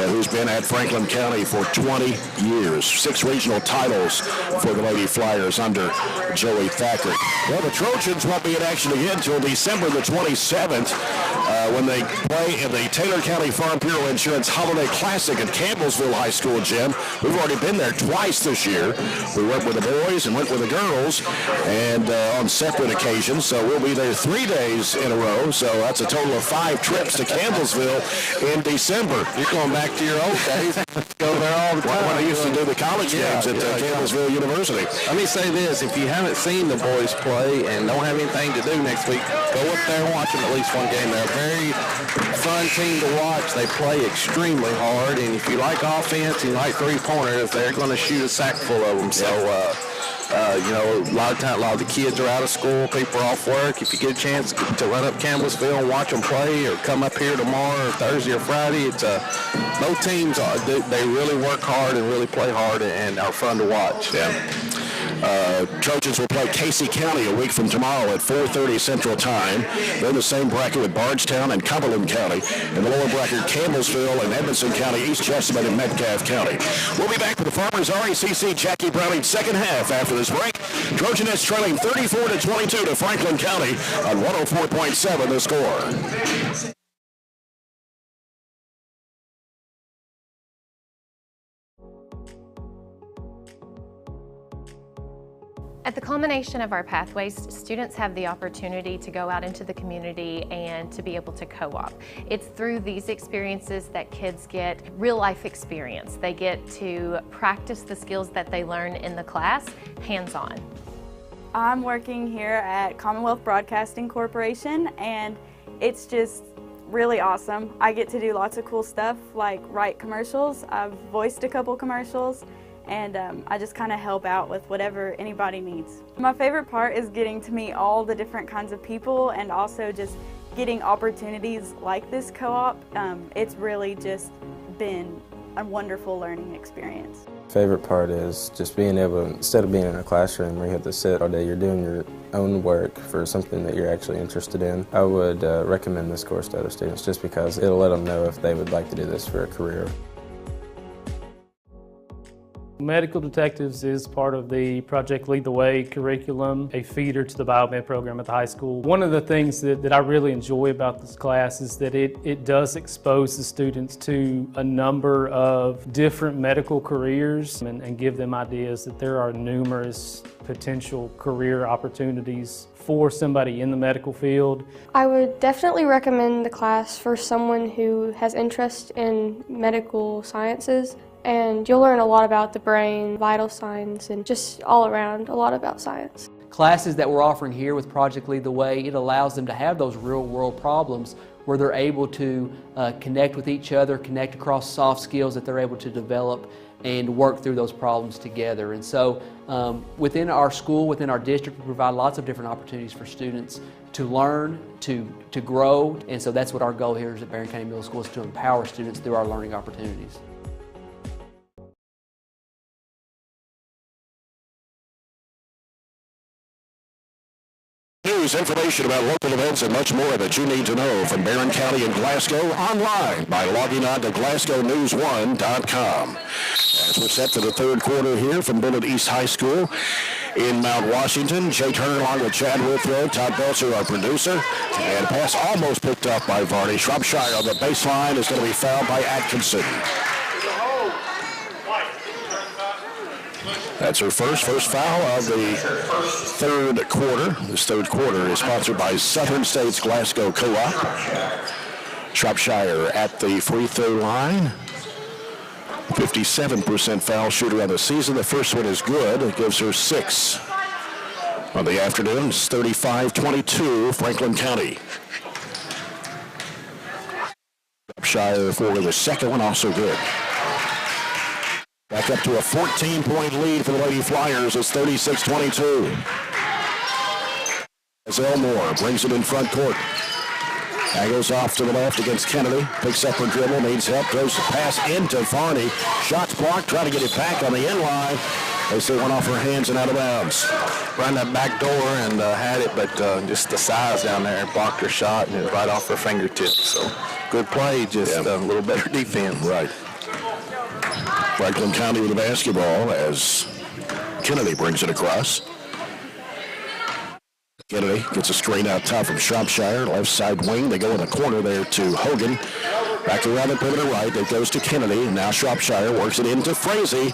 who's been at Franklin County for 20 years. 6 regional titles for the Lady Flyers under Joey Thacker. Well, the Trojans won't be in action again until December the 27th when they play in the Taylor County Farm Bureau Insurance Holiday Classic at Campbellsville High School Gym. We've already been there twice this year. We went with the boys and went with the girls, and on separate occasions. So we'll be there 3 days in a row. So that's a total of 5 trips to Campbellsville in December. You're going back to your old days. Go there all the time. When I used to do the college games at Campbellsville University. Let me say this. If you haven't seen the boys play and don't have anything to do next week, go up there and watch them at least one game. They're a very fun team to watch. They play extremely hard, and if you like offense and you like three-pointers, they're going to shoot a sack full of them. So, a lot of the kids are out of school. People are off work. If you get a chance to run up Campbellsville and watch them play, or come up here tomorrow or Thursday or Friday, both teams they really work hard and really play hard and are fun to watch. Yeah. Trojans will play Casey County a week from tomorrow at 4:30 Central Time. They're in the same bracket with Bardstown and Cumberland County. In the lower bracket, Campbellsville and Edmonson County, East Jessamine and Metcalfe County. We'll be back with the Farmers RACC Jackie Browning second half after this break. Trojanettes trailing 34-22 to Franklin County on 104.7 The Score. At the culmination of our pathways, students have the opportunity to go out into the community and to be able to co-op. It's through these experiences that kids get real life experience. They get to practice the skills that they learn in the class, hands-on. I'm working here at Commonwealth Broadcasting Corporation, and it's just really awesome. I get to do lots of cool stuff like write commercials. I've voiced a couple commercials, and I just kind of help out with whatever anybody needs. My favorite part is getting to meet all the different kinds of people, and also just getting opportunities like this co-op. It's really just been a wonderful learning experience. Favorite part is just being able, instead of being in a classroom where you have to sit all day, you're doing your own work for something that you're actually interested in. I would recommend this course to other students just because it'll let them know if they would like to do this for a career. Medical Detectives is part of the Project Lead the Way curriculum, a feeder to the biomed program at the high school. One of the things that I really enjoy about this class is that it does expose the students to a number of different medical careers and give them ideas that there are numerous potential career opportunities for somebody in the medical field. I would definitely recommend the class for someone who has interest in medical sciences. And you'll learn a lot about the brain, vital signs, and just all around a lot about science. Classes that we're offering here with Project Lead the Way, it allows them to have those real world problems where they're able to connect with each other, connect across soft skills that they're able to develop and work through those problems together. And so within our school, within our district, we provide lots of different opportunities for students to learn, to grow. And so that's what our goal here is at Barren County Middle School, is to empower students through our learning opportunities. News, information about local events, and much more that you need to know from Barren County and Glasgow online by logging on to GlasgowNews1.com. As we're set for the third quarter here from Bullitt East High School in Mount Washington, Jay Turner along with Chad Withrow, Todd Belcher, our producer, and pass almost picked up by Varney. Shropshire on the baseline is going to be fouled by Atkinson. That's her first foul of the third quarter. This third quarter is sponsored by Southern States Glasgow Co-op. Shropshire at the free throw line. 57% foul shooter on the season. The first one is good. It gives her 6 on the afternoon. It's 35-22, Franklin County. Shropshire for the second one, also good. Back up to a 14-point lead for the Lady Flyers. It's 36-22. As Elmore brings it in front court. Angles off to the left against Kennedy. Picks up her dribble, needs help, throws the pass into Varney. Shots blocked, trying to get it back on the end line. They say one off her hands and out of bounds. Ran that back door and had it, but just the size down there blocked her shot and it was right off her fingertips. So good play, just a little better defense. Right. Franklin County with the basketball as Kennedy brings it across. Kennedy gets a screen out top from Shropshire, left side wing. They go in the corner there to Hogan. Back around the perimeter right. It goes to Kennedy. And now Shropshire works it into Frazee.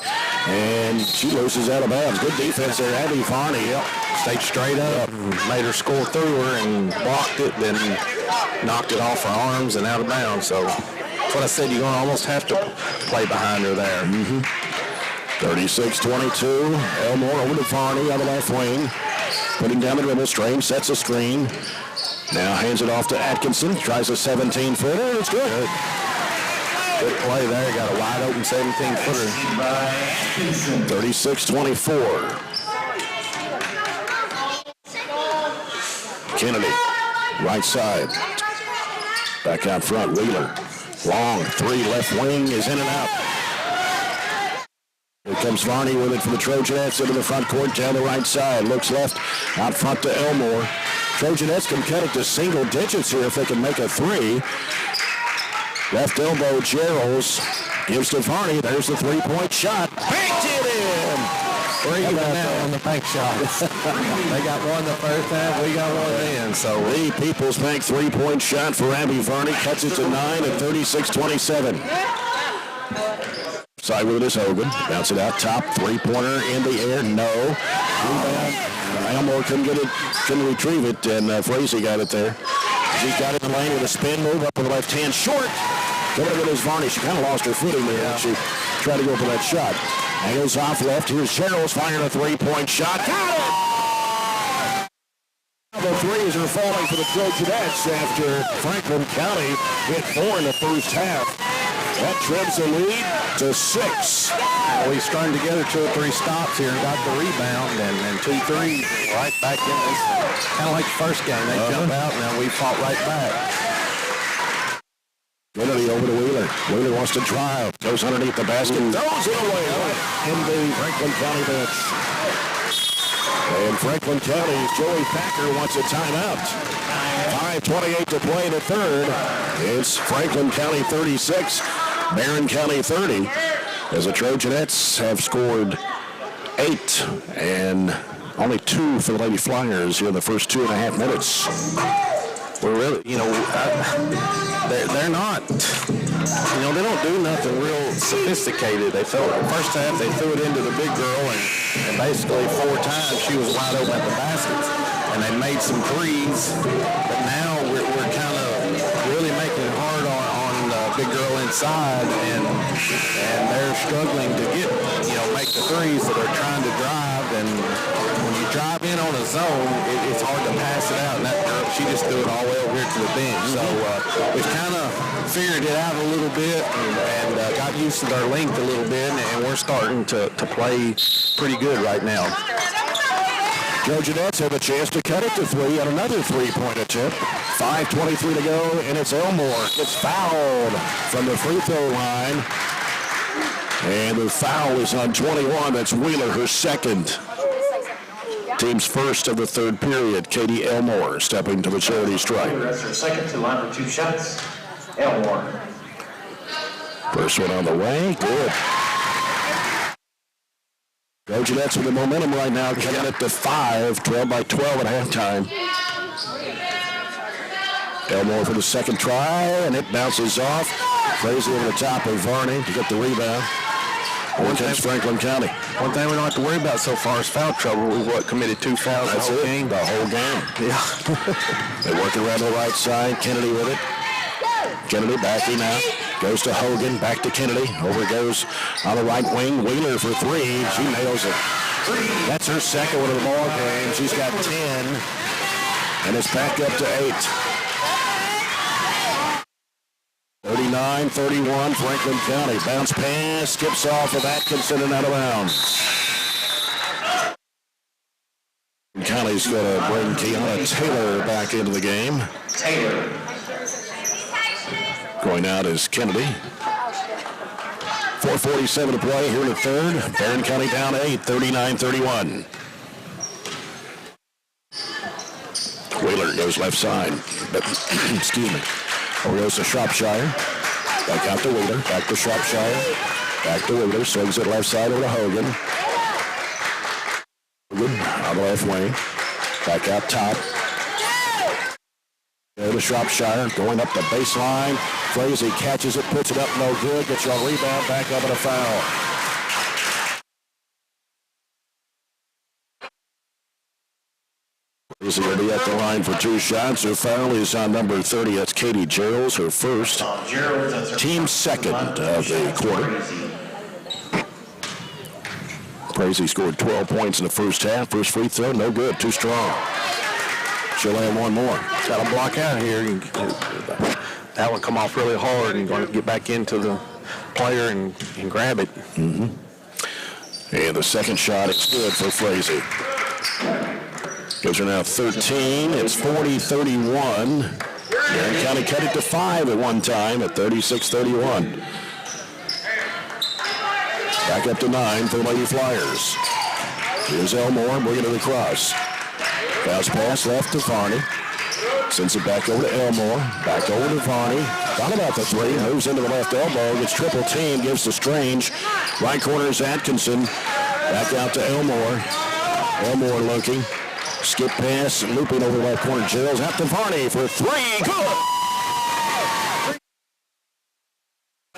And she loses out of bounds. Good defense there. Abby Varney. Stayed straight up, made her score through her and blocked it, then knocked it off her arms and out of bounds. So that's what I said. You're going to almost have to play behind her there. 36-22. Elmore over to Varney on the left wing. Putting down the dribble, Strange sets a screen. Now hands it off to Atkinson. Tries a 17-footer. It's good. Good play there. Got a wide open 17-footer. 36-24. Kennedy, right side. Back out front, Wheeler. Long three, left wing is in and out. Here comes Varney with it for the Trojanettes into the front court, down the right side. Looks left, out front to Elmore. Trojanettes can cut it to single digits here if they can make a three. Left elbow, Gerald's gives to Varney. There's the three-point shot. Banked it in! We're even now on the bank shots. They got one the first half, we got one then. So Lee Peoples Bank three-point shot for Abby Varney. Cuts it to 9 at 36-27. Side with it is Hogan. Bounce it out top. Three-pointer in the air. No. Rebound. Elmore couldn't retrieve it, and Frazee got it there. She got it in the lane with a spin move up with the left hand short. Coming up with Varney. She kind of lost her footing there. Yeah. She tried to go for that shot. Angles off left. Here's Cheryl's firing a three-point shot. Got it! The threes are falling for the Trojanettes after Franklin County hit 4 in the first half. That trims the lead to 6. We strung together 2 or 3 stops here and got the rebound and 2 threes right back in this. Kind of like the first game. They jump out and then we fought right back. Kennedy over to Wheeler. Wheeler wants to drive. Goes underneath the basket. Throws it away in the Franklin County bench. And Franklin County's Joey Packer wants a timeout. 5:28 to play in the third. It's Franklin County 36, Barren County 30. As the Trojanettes have scored 8 and only 2 for the Lady Flyers here in the first 2.5 minutes. We're really, they're not, they don't do nothing real sophisticated. They felt the first half they threw it into the big girl and basically 4 times she was wide open at the baskets. And they made some threes, but now we're kind of really making it hard on the big girl inside, and they're struggling to make the threes, so they're trying to drive, and when you drive in on a zone, it's hard to pass it out, and that girl, she just threw it all the way over here to the bench. So we've kind of figured it out a little bit and got used to their length a little bit, and we're starting to play pretty good right now. Trojanettes have a chance to cut it to 3 on another three-point attempt. 5:23 to go, and it's Elmore. Gets fouled from the free throw line. And the foul is on 21. That's Wheeler, her second. Team's first of the third period. Katie Elmore stepping to the charity stripe. That's her second to line for 2 shots. Elmore. First one on the way. Good. Trojanettes with the momentum right now, cutting it to 5, 12 by 12 at halftime. Elmore for the second try, and it bounces off. Frazee over the top of Varney to get the rebound. Here comes Franklin County. One thing we don't have to worry about so far is foul trouble. We've committed 2 fouls That's the whole it. game. The whole game. Yeah. They work it around the right side. Kennedy with it. Kennedy backing out. Goes to Hogan. Back to Kennedy. Over goes on the right wing. Wheeler for 3. She nails it. That's her second one of the ball game. She's got 10. And it's back up to 8. 39-31, Franklin County. Bounce pass, skips off of Atkinson and out of bounds. County's going to bring Kiana Taylor back into the game. Taylor. Going out is Kennedy. 4:47 to play here in the third. Barren County down 8, 39-31. Wheeler goes left side. Excuse me. Over goes to Shropshire. Back out to Wheeler. Back to Shropshire. Back to Wheeler. Swings it left side over to Hogan. Hogan on the left wing. Back out top. Go to Shropshire. Going up the baseline. Frazee catches it, puts it up, no good. Gets you a rebound, back up and a foul. Frazee will be at the line for 2 shots. Her foul is on number 30. That's Katie Gerald's, her first. Team second of the quarter. Frazee scored 12 points in the first half. First free throw, no good, too strong. She'll have one more. Got to block out here. That one come off really hard and going to get back into the player and grab it. Mm-hmm. And the second shot is good for Frazee. Gives her now 13. It's 40-31. Barren County cut it to 5 at one time at 36-31. Back up to 9 for the Lady Flyers. Here's Elmore bringing it across. Bounce pass left to Varney. Sends it back over to Elmore. Back over to Varney. Thought about the 3. Moves into the left elbow. Gets triple team. Gives to Strange. Right corner is Atkinson. Back out to Elmore. Elmore looking. Skip pass. Looping over the left corner. Gerald's out to Varney for 3. Good!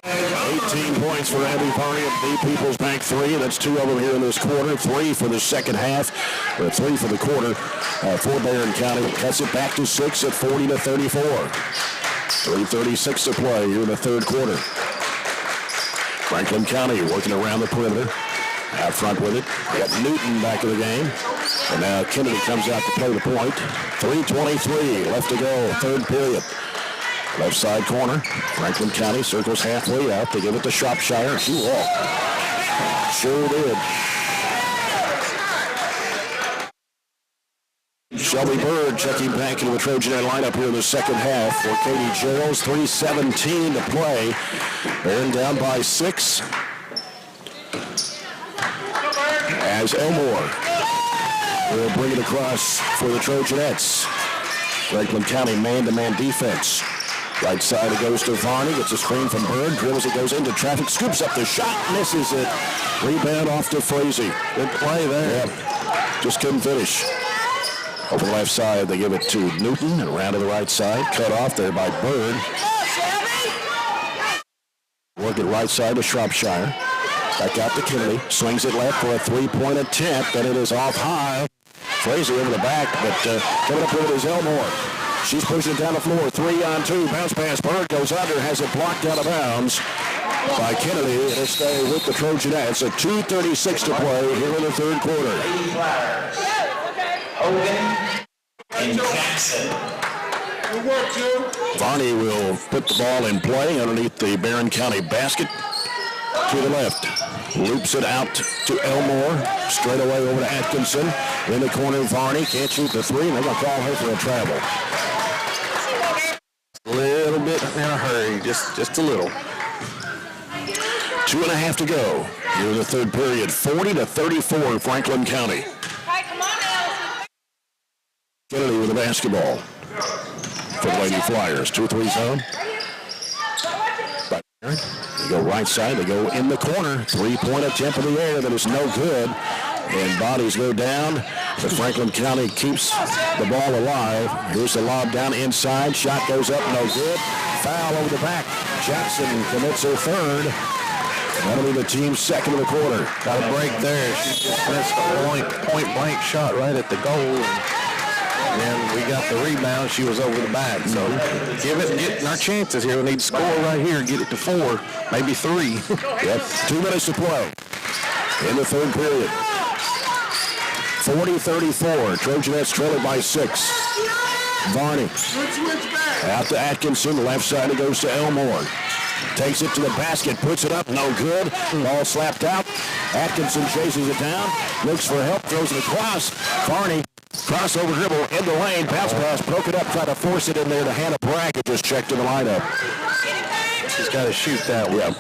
18 points for Abby Varney at the People's Bank 3. That's 2 of them here in this quarter. 3 for the second half. 3 for the quarter for Barren County. Cuts it back to 6 at 40-34. 3:36 to play here in the third quarter. Franklin County working around the perimeter. Out front with it. We got Newton back in the game. And now Kennedy comes out to play the point. 3:23 left to go. Third period. Left side corner. Franklin County circles halfway out. They give it to Shropshire. She walked. Sure did. Shelby Bird checking back into the Trojanet lineup here in the second half for Katie Gerald's. 3:17 to play. Barren down by 6. As Elmore will bring it across for the Trojanettes. Franklin County man-to-man defense. Right side it goes to Varney. Gets a screen from Bird. Dribbles it, goes into traffic. Scoops up the shot. Misses it. Rebound off to Frazee. Good play there. Yeah. Just couldn't finish. Over the left side, they give it to Newton. And around to the right side. Cut off there by Bird. Work it right side to Shropshire. Back out to Kennedy. Swings it left for a 3-point attempt. And it is off high. Frazee over the back. But coming up with it is Elmore. She's pushing it down the floor. 3-on-2. Bounce pass. Bird goes under. Has it blocked out of bounds by Kennedy. It'll stay with the Trojanettes. A 2:36 to play here in the third quarter. Hogan and Jackson. Varney will put the ball in play underneath the Barren County basket. To the left. Loops it out to Elmore. Straight away over to Atkinson. In the corner, Varney can't shoot the 3. They're going to call her for a travel. A little bit in a hurry, just a little. 2.5 to go. Here in the third period. 40-34 Franklin County. Kennedy with the basketball for the Lady Flyers. 2-3 zone. They go right side. They go in the corner. 3-point attempt in the air that is no good. And bodies go down. But Franklin County keeps the ball alive. Here's the lob down inside. Shot goes up, no good. Foul over the back. Jackson commits her third. That'll be the team's second of the quarter. Got a break there. She just missed a point blank shot right at the goal. And then we got the rebound. She was over the back. So getting our chances here. We need to score right here, get it to 4, maybe 3. Yep, 2 minutes to play in the third period. 40-34, Trojanettes trailing by 6. Varney out to Atkinson, left side it goes to Elmore. Takes it to the basket, puts it up, no good. Ball slapped out. Atkinson chases it down, looks for help, throws it across. Varney, crossover dribble in the lane, bounce pass, broke it up, tried to force it in there to Hannah Brackett, just checked in the lineup. She's got to shoot that one.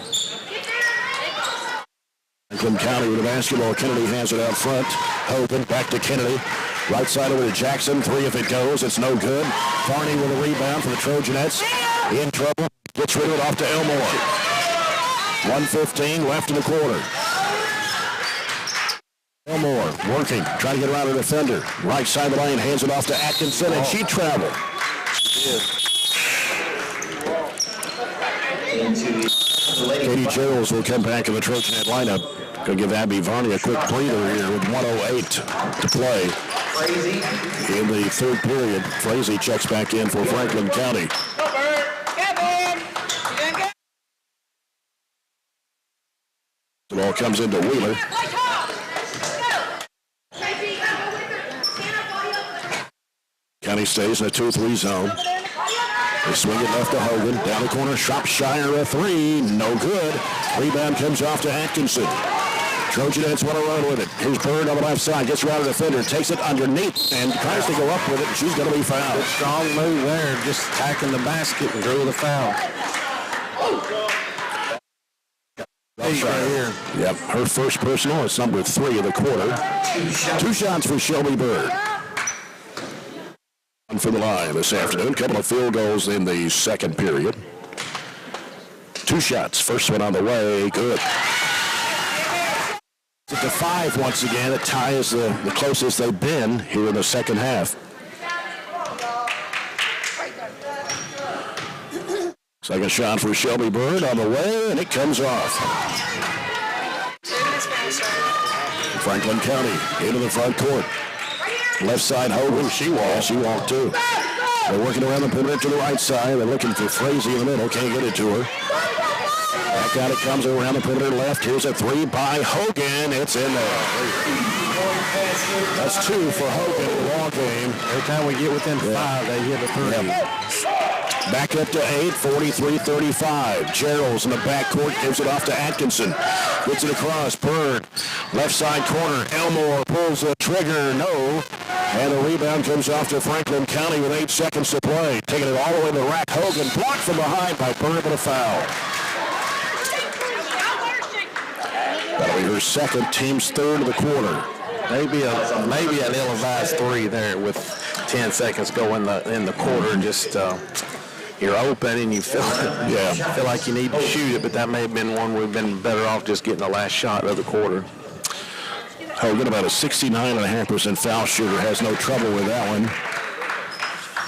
Franklin County with the basketball. Kennedy has it out front. Hogan back to Kennedy. Right side over to Jackson. 3 if it goes. It's no good. Varney with a rebound for the Trojanettes. In trouble. Gets rid of it off to Elmore. 1:15 left in the quarter. Elmore working. Trying to get around a defender. Right side of the lane. Hands it off to Atkinson. And she traveled. Katie Gerald will come back in the Trojanet lineup. Going to give Abby Varney a quick breather here with 1:08 to play. In the third period, Frazee checks back in for Franklin County. The ball comes into Wheeler. County stays in a 2-3 zone. They swing it left to Hogan. Down the corner, Shropshire a 3. No good. Rebound comes off to Atkinson. Trojanettes want to run with it. Here's Bird on the left side. Gets around the defender. Takes it underneath and tries to go up with it. She's going to be fouled. Good strong move there. Just attacking the basket and drew the foul. Right here. Yep, her first personal. It's number 3 of the quarter. 2 shots for Shelby Bird. For the line this afternoon. Couple of field goals in the second period. 2 shots. First one on the way. Good. It's to 5 once again. It ties the closest they've been here in the second half. Second shot for Shelby Bird on the way, and it comes off. Franklin County into the front court. Left side, Hogan. She walked too. They're working around the perimeter to the right side. They're looking for Frazee in the middle. Can't get it to her. Back out it comes around the perimeter left. Here's a 3 by Hogan. It's in there. That's 2 for Hogan in the ball game. Every time we get within 5, they hit a 3. Yep. Back up to 8, 43-35. Gerald's in the backcourt, gives it off to Atkinson. Gets it across, Bird. Left side corner, Elmore pulls the trigger, no. And the rebound comes off to Franklin County with 8 seconds to play. Taking it all the way to the rack. Hogan blocked from behind by Bird with a foul. That'll be her second, team's third of the quarter. Maybe an ill-advised 3 there with 10 seconds go in the quarter, and just you're open and you feel like you need to shoot it, but that may have been one we've been better off just getting the last shot of the quarter. Hogan, about a 69.5% foul shooter, has no trouble with that one.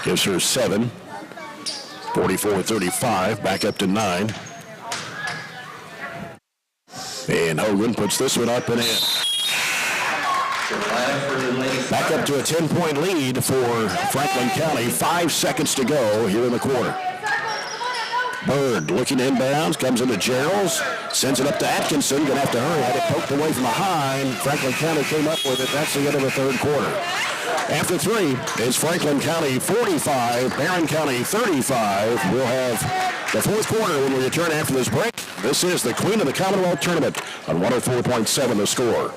Gives her 7. 44-35, back up to 9. And Hogan puts this one up and in. Back up to a 10-point lead for Franklin County. 5 seconds to go here in the quarter. Bird looking inbounds, comes into Gerald's, sends it up to Atkinson. Gonna have to hurry. Had it poked away from behind. Franklin County came up with it. That's the end of the third quarter. After 3 is Franklin County 45, Barren County 35. We'll have the fourth quarter when we return after this break. This is the Queen of the Commonwealth Tournament on 104.7 The Score.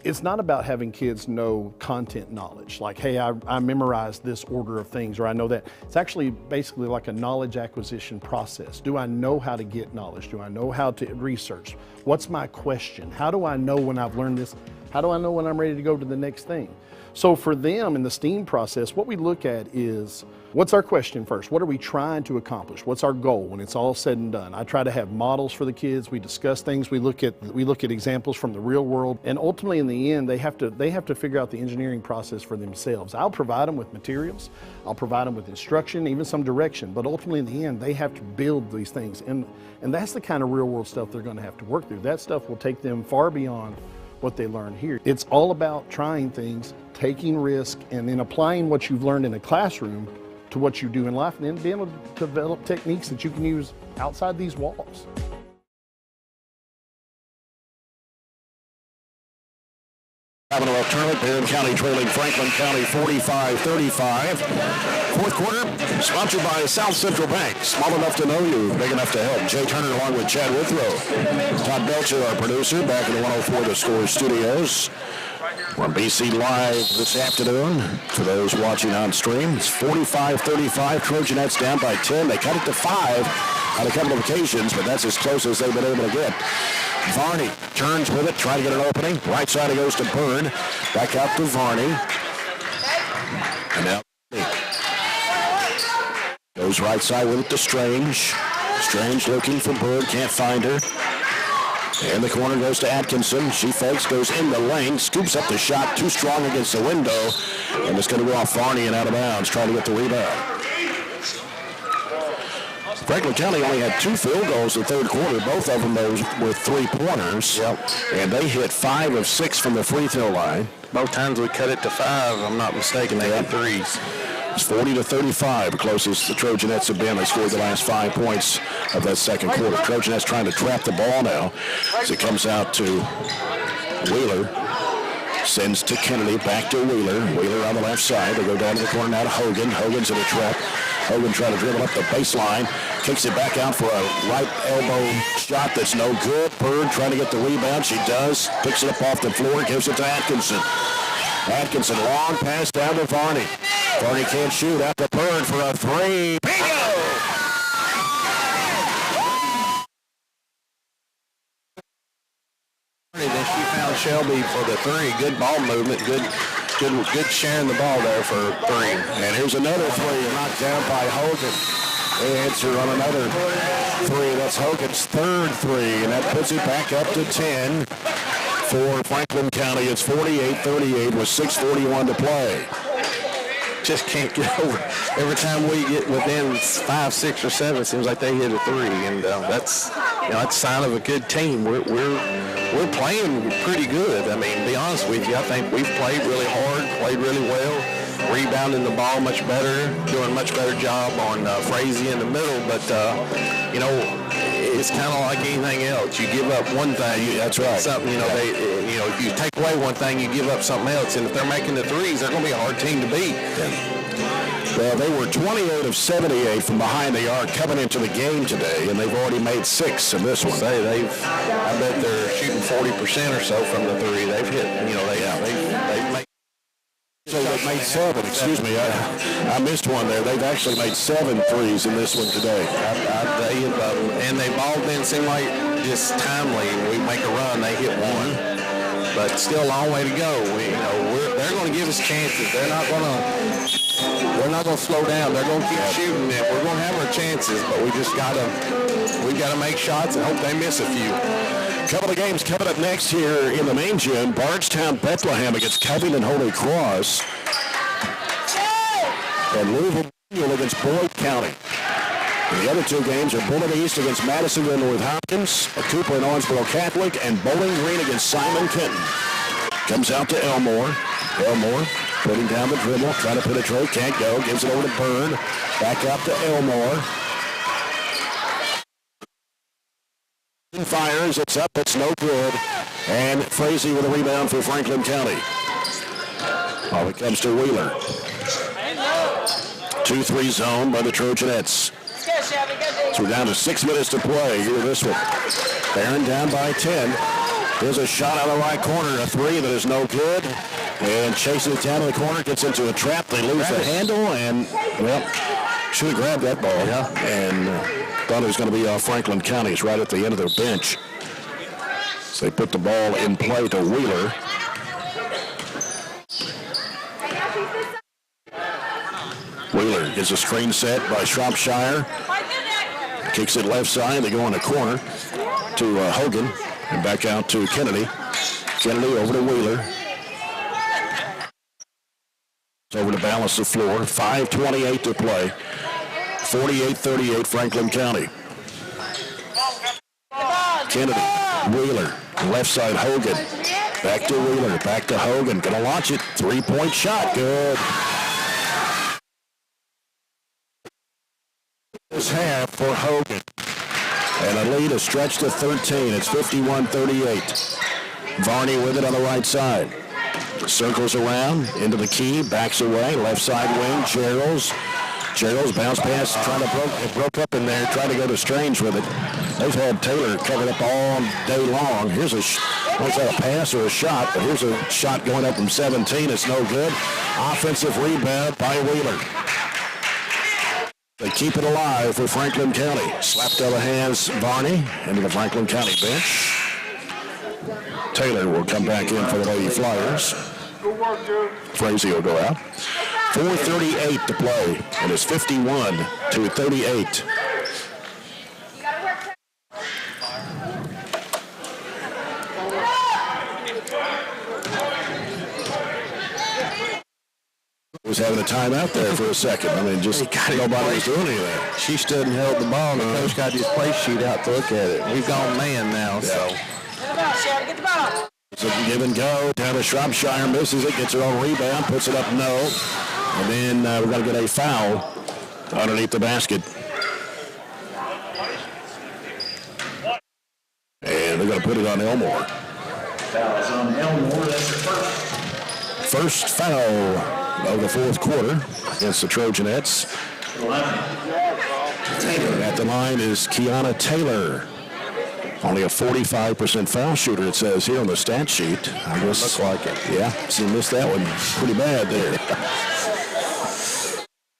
It's not about having kids know content knowledge, like, hey, I memorized this order of things, or I know that. It's actually basically like a knowledge acquisition process. Do I know how to get knowledge? Do I know how to research? What's my question? How do I know when I've learned this? How do I know when I'm ready to go to the next thing? So for them in the STEAM process, what we look at is What's our question first? What are we trying to accomplish? What's our goal when it's all said and done? I try to have models for the kids. We discuss things. We look at examples from the real world, and ultimately in the end, they have to figure out the engineering process for themselves. I'll provide them with materials. I'll provide them with instruction, even some direction, but ultimately in the end, they have to build these things, and that's the kind of real world stuff they're going to have to work through. That stuff will take them far beyond what they learn here. It's all about trying things, taking risk, and then applying what you've learned in a classroom to what you do in life, and then being able to develop techniques that you can use outside these walls. Commonwealth tournament, Barren County trailing Franklin County 45-35. Fourth quarter, sponsored by South Central Bank. Small enough to know you, big enough to help. Jay Turner along with Chad Withrow. Todd Belcher, our producer, back in the 104 The Score studios. We're on BC Live this afternoon. For those watching on stream, it's 45-35. Trojanettes down by 10. They cut it to 5 on a couple of occasions, but that's as close as they've been able to get. Varney turns with it, trying to get an opening. Right side it goes to Barren. Back out to Varney. And now goes right side with it to Strange. Strange looking for Bird, can't find her. And the corner goes to Atkinson. She fakes, goes in the lane, scoops up the shot, too strong against the window, and it's going to go off Varney and out of bounds, trying to get the rebound. Franklin County only had 2 field goals in the third quarter. Both of them those were 3-pointers. Yep. And they hit 5 of 6 from the free throw line. Both times we cut it to 5, I'm not mistaken, they hit threes. It's 40-35, the closest the Trojanettes have been. They scored the last 5 points of that second quarter. Trojanettes trying to trap the ball now as it comes out to Wheeler. Sends to Kennedy, back to Wheeler. Wheeler on the left side. They go down to the corner now to Hogan. Hogan's in a trap. Hogan trying to dribble up the baseline. Kicks it back out for a right elbow shot that's no good. Bird trying to get the rebound. She does. Picks it up off the floor. Gives it to Atkinson. Atkinson, long pass down to Varney. Varney can't shoot. Out to Bird for a 3. Bingo! Then she found Shelby for the 3. Good ball movement. Good sharing the ball there for 3. And here's another 3 knocked down by Hogan. They answer on another 3. That's Hogan's third 3, and that puts it back up to 10 for Franklin County. It's 48-38 with 6:41 to play. Just can't get over. Every time we get within 5, 6, or 7, it seems like they hit a 3, and that's that's a sign of a good team. We're playing pretty good. I mean, to be honest with you, I think we've played really hard, played really well, rebounding the ball much better, doing a much better job on Frazee in the middle. But it's kind of like anything else. You give up one thing. That's right. Something if you take away one thing, you give up something else. And if they're making the threes, they're going to be a hard team to beat. Yeah. Well, they were 28 of 78 from behind the arc coming into the game today, and they've already made 6 in this one. I bet they're shooting 40% or so from the 3. They've hit. They've made. So they've made 7. Excuse me, I missed one there. They've actually made 7 threes in this one today. And they've all been seem like just timely. We make a run, they hit 1, but still a long way to go. They're going to give us chances. They're not going to slow down. They're going to keep shooting it. We're going to have our chances, but we got to make shots and hope they miss a few. Couple of games coming up next here in the main gym. Bardstown Bethlehem against Covington Holy Cross. And Louisville against Bullitt County. And the other 2 games are Bullitt East against Madisonville North Hopkins, Cooper and Owensboro Catholic, and Bowling Green against Simon Kenton. Comes out to Elmore. Elmore putting down the dribble, trying to penetrate, can't go, gives it over to Byrne. Back up to Elmore. Fires, it's up, it's no good. And Frazee with a rebound for Franklin County. Well, it comes to Wheeler. 2-3 zone by the Trojanettes. So we're down to 6 minutes to play. Here this one. Barren down by 10. Here's a shot out of the right corner, a 3 that is no good. And chasing it down to the corner, gets into a trap. They lose the handle, and, should have grabbed that ball. Yeah. And thought it was going to be Franklin County. It's right at the end of their bench. So they put the ball in play to Wheeler. Wheeler gets a screen set by Shropshire. Kicks it left side. They go in the corner to Hogan and back out to Kennedy. Kennedy over to Wheeler. Over to balance the floor. 5:28 to play. 48-38 Franklin County. Kennedy, Wheeler, left side Hogan. Back to Wheeler, back to Hogan. Gonna launch it. 3-point shot. Good. This half for Hogan. And a lead is stretched to 13. It's 51-38. Varney with it on the right side. Circles around into the key, backs away, left side wing, Gerald's bounce pass, trying to broke up in there, trying to go to Strange with it. They've had Taylor covered up all day long. Here's a pass or a shot, but here's a shot going up from 17. It's no good. Offensive rebound by Wheeler. They keep it alive for Franklin County. Slapped out of hands Varney into the Franklin County bench. Taylor will come back in for the Lady Flyers. Frazee will go out. 4:38 to play, and it's 51-38. Was having a timeout there for a second. I mean, just nobody was doing anything. She stood and held the ball, and the coach got his play sheet out to look at it. We've gone man now, so. Get the ball. It's a give and go. Down to Shropshire, misses it, gets her own rebound, puts it up, no. And then we're going to get a foul underneath the basket. And they're going to put it on Elmore. Foul is on Elmore. That's the first foul of the fourth quarter against the Trojanettes. At the line is Kiana Taylor. Only a 45% foul shooter, it says here on the stat sheet. I guess looks like it. Yeah, she missed that one pretty bad there.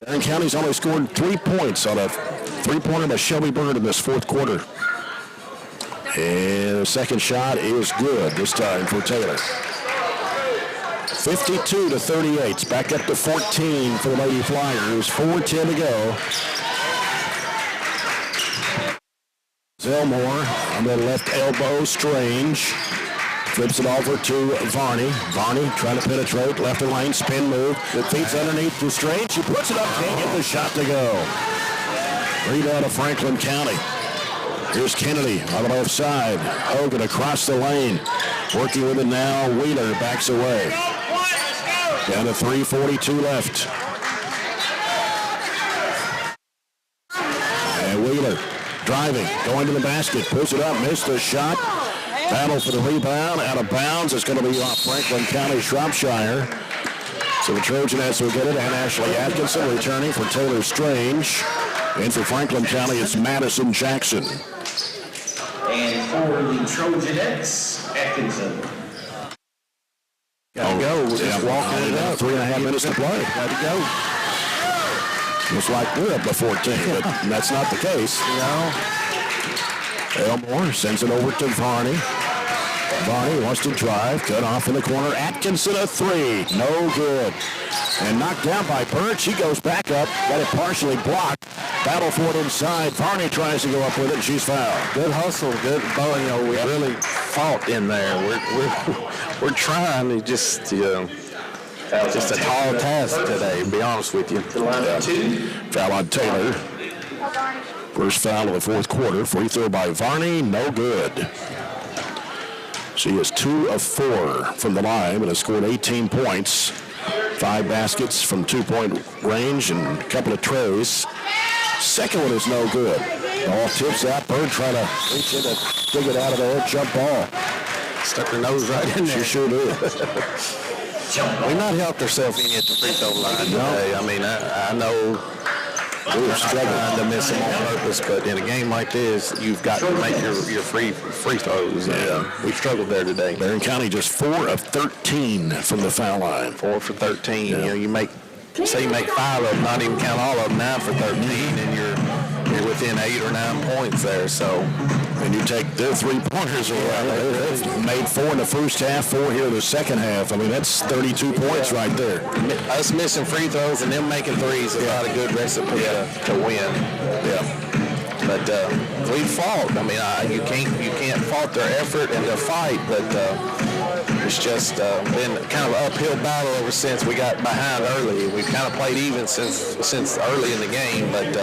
Barren County's only scored 3 points on a three-pointer by Shelby Bird in this fourth quarter. And the second shot is good this time for Taylor. 52-38. It's back up to 14 for the Lady Flyers. 4:10 to go. Elmore on the left elbow, Strange. Flips it over to Varney. Varney trying to penetrate, left lane, spin move. The feet's underneath to Strange. She puts it up, can't get the shot to go. Rebound of Franklin County. Here's Kennedy on the left side. Hogan across the lane. Working with it now. Wheeler backs away. Down to 3:42 left. And Wheeler driving, going to the basket, puts it up, missed the shot. Battle for the rebound, out of bounds. It's going to be off Franklin County Shropshire. So the Trojanettes will get it, and Ashley Atkinson returning for Taylor Strange. And for Franklin County, it's Madison Jackson. And for the Trojanettes, Atkinson. Gotta go. We're just walking it up. 3.5 minutes to play. Gotta go. Looks like we're up by 14, but that's not the case. No. Elmore sends it over to Varney. Varney wants to drive, cut off in the corner. Atkinson a three, no good. And knocked down by Bird. She goes back up, got it partially blocked. Battle for it inside. Varney tries to go up with it, and she's fouled. Good hustle, good ball. You know, we really fought in there. We're trying to just a tall task today, to be honest with you. Foul on Taylor. First foul of the fourth quarter. Free throw by Varney, no good. She is 2 of 4 from the line and has scored 18 points. 5 baskets from 2-point range and a couple of trays. Second one is no good. Ball tips out. Bird trying to reach in and dig it out of there. Jump ball. Stuck her nose right in there. She sure did. We've not helped ourselves any at the free throw line today. I mean, I know we were struggling to miss them on purpose, but in a game like this, you've got to make your free throws. Yeah, we struggled there today. Barren County just 4 of 13 from the foul line. 4 for 13. Yeah. You know, you make 5 of them, not even count all of them, 9 for 13, and you're within 8 or 9 points there. So, and you take their 3-pointers away. They've made 4 in the first half, 4 here in the second half. I mean, that's 32 points right there. Us missing free throws and them making threes is not a good recipe to win. Yeah. But we fought. I mean, you can't fault their effort and their fight, but it's just been kind of an uphill battle ever since we got behind early. We've kind of played even since early in the game, but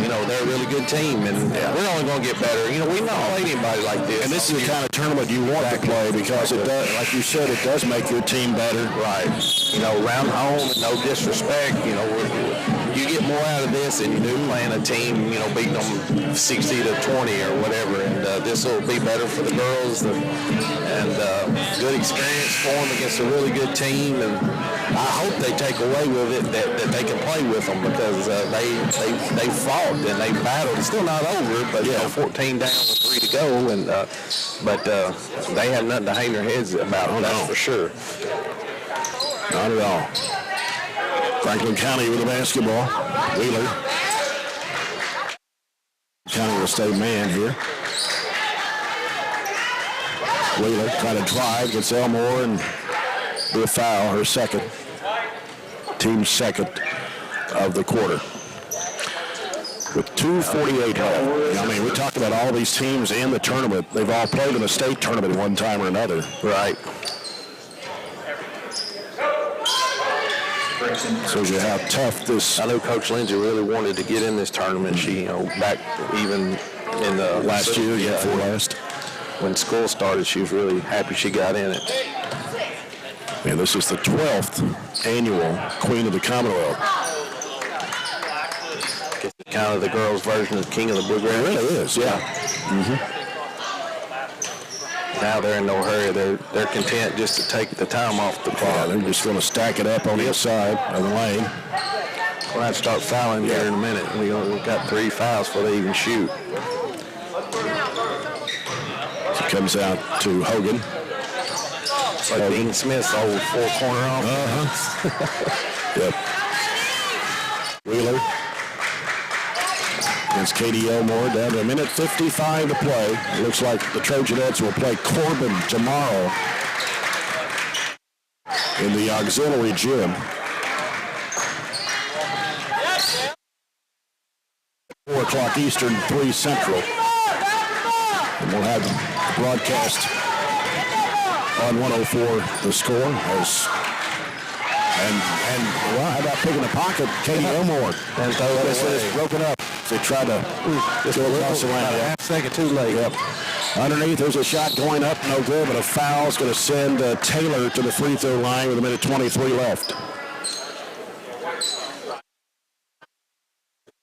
you know, they're a really good team, and we're only going to get better. You know, we've not played anybody like this. And this is the kind of tournament you want to play because it does, like you said, it does make your team better. Right. You know, round home, no disrespect. You know, you get more out of this than you do playing a team, you know, beating them 60 to 20 or whatever. And this will be better for the girls, and good experience for them against a really good team. And I hope they take away with it that they can play with them, because they fought and they battled. It's still not over, but you know, 14 down with 3 to go, and but they have nothing to hang their heads about. That's for sure. Not at all. Franklin County with the basketball. Wheeler. County will stay man here. Wheeler trying to drive, gets Elmore and do a foul, her second. Team's second of the quarter. With 2:48 left. I mean, we talked about all these teams in the tournament. They've all played in the state tournament one time or another. Right. Shows you how tough this. I know Coach Lindsay really wanted to get in this tournament. She, you know, back even in the last year, before last. When school started, she was really happy she got in it. And this is the 12th annual Queen of the Commonwealth. Kind of the girls' version of King of the Bluegrass. It really is, yeah. Now they're in no hurry. They're content just to take the time off the clock. Yeah, they're just going to stack it up on the side of the lane. We'll have to start fouling here in a minute. We've got 3 fouls before they even shoot. He comes out to Hogan. It's like Dean Smith's old 4-corner off. Yep. Wheeler against Katie Elmore, down to 1:55 to play. It looks like the Trojanettes will play Corbin tomorrow in the auxiliary gym. 4 o'clock Eastern, 3 Central. And we'll have the broadcast on 104 The Score. And well, how about picking a pocket? Katie Elmore. And this is broken up. They tried to go across the line. About a half second too late. Yep. Underneath, there's a shot going up, no good, but a foul is going to send Taylor to the free throw line with 1:23 left.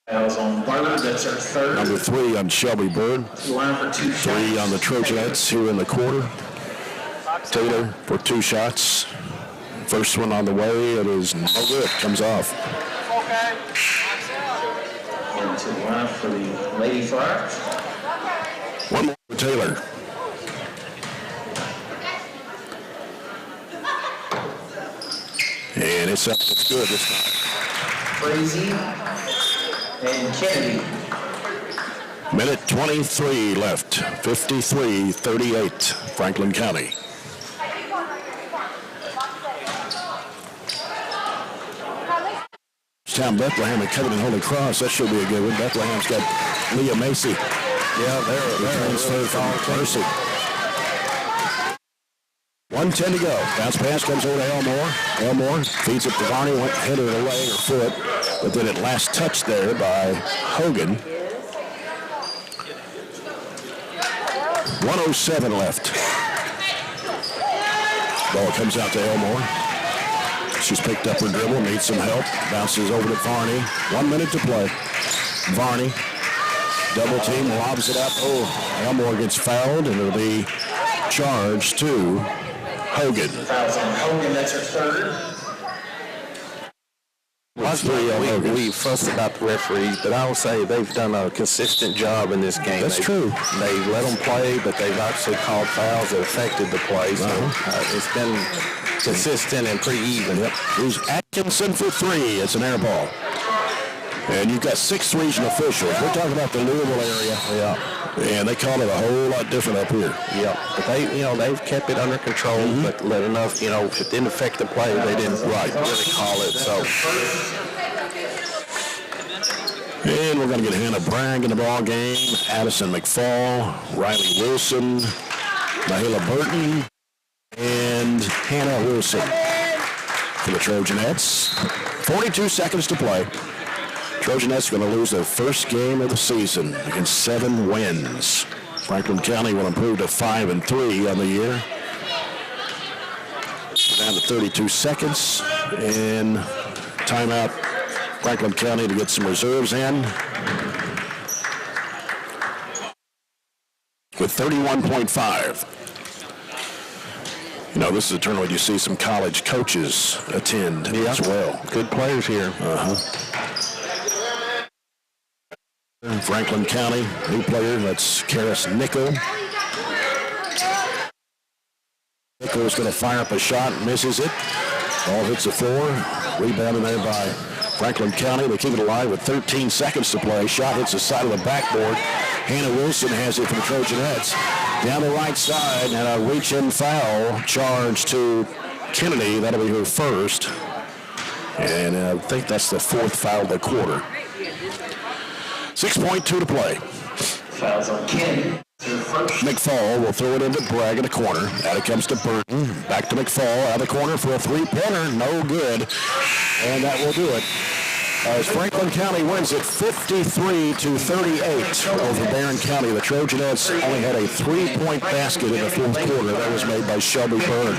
Fouls on Barren, that's her third. Number 3 on Shelby Bird. 3 on the Trojanettes here in the quarter. Taylor for 2 shots. First one on the way, it is no good, comes off. And to the line for the Lady Fire. One more for Taylor. And it's up, it's good this time. Crazy and Kennedy. 1:23 left, 53-38, Franklin County. Town Bethlehem and Covenant Holy Cross. That should be a good one. Bethlehem's got Leah Macy. Yeah, they're transferred from Mercy. 1:10 to go. Bounce pass comes over to Elmore. Elmore feeds it to Varney. Hit her away her foot, but then at last touched there by Hogan. 1:07 left. Ball comes out to Elmore. She's picked up her dribble, needs some help. Bounces over to Varney. 1 minute to play. Varney, double team, lobs it up. Oh, Elmore gets fouled, and it'll be charged to Hogan. Fouls on Hogan, that's her third. We fussed about the referees, but I will say they've done a consistent job in this game. That's true. They let them play, but they've actually called fouls that affected the play. So it's been consistent and pretty even. Yep. Here's Atkinson for 3. It's an air ball. And you've got 6 regional officials. We're talking about the Louisville area. Yeah. And they call it a whole lot different up here. Yeah, but they've kept it under control, but let enough, if it didn't affect the play, they didn't really call it. So. And we're going to get Hannah Bragg in the ball game, Addison McFall, Riley Wilson, Mahela Burton, and Hannah Wilson for the Trojanettes. 42 seconds to play. Trojanettes are going to lose their first game of the season against 7 wins. Franklin County will improve to 5-3 on the year. Down to 32 seconds, and timeout Franklin County to get some reserves in. With 31.5. This is a tournament you see some college coaches attend as well. Good players here. Franklin County, new player, that's Karis Nickel. Nickel is going to fire up a shot, misses it. Ball hits the floor. Rebounded there by Franklin County. They keep it alive with 13 seconds to play. Shot hits the side of the backboard. Hannah Wilson has it for the Trojanettes. Down the right side, and a reach-in foul charge to Kennedy. That'll be her first. And I think that's the 4th foul of the quarter. 6.2 to play. Fouls on Kennedy. McFall will throw it into Bragg in the corner. Out it comes to Burton. Back to McFall out of the corner for a 3-pointer. No good. And that will do it. As Franklin County wins it 53-38 over Barren County. The Trojanettes only had a 3-point basket in the 4th quarter. That was made by Shelby Byrne.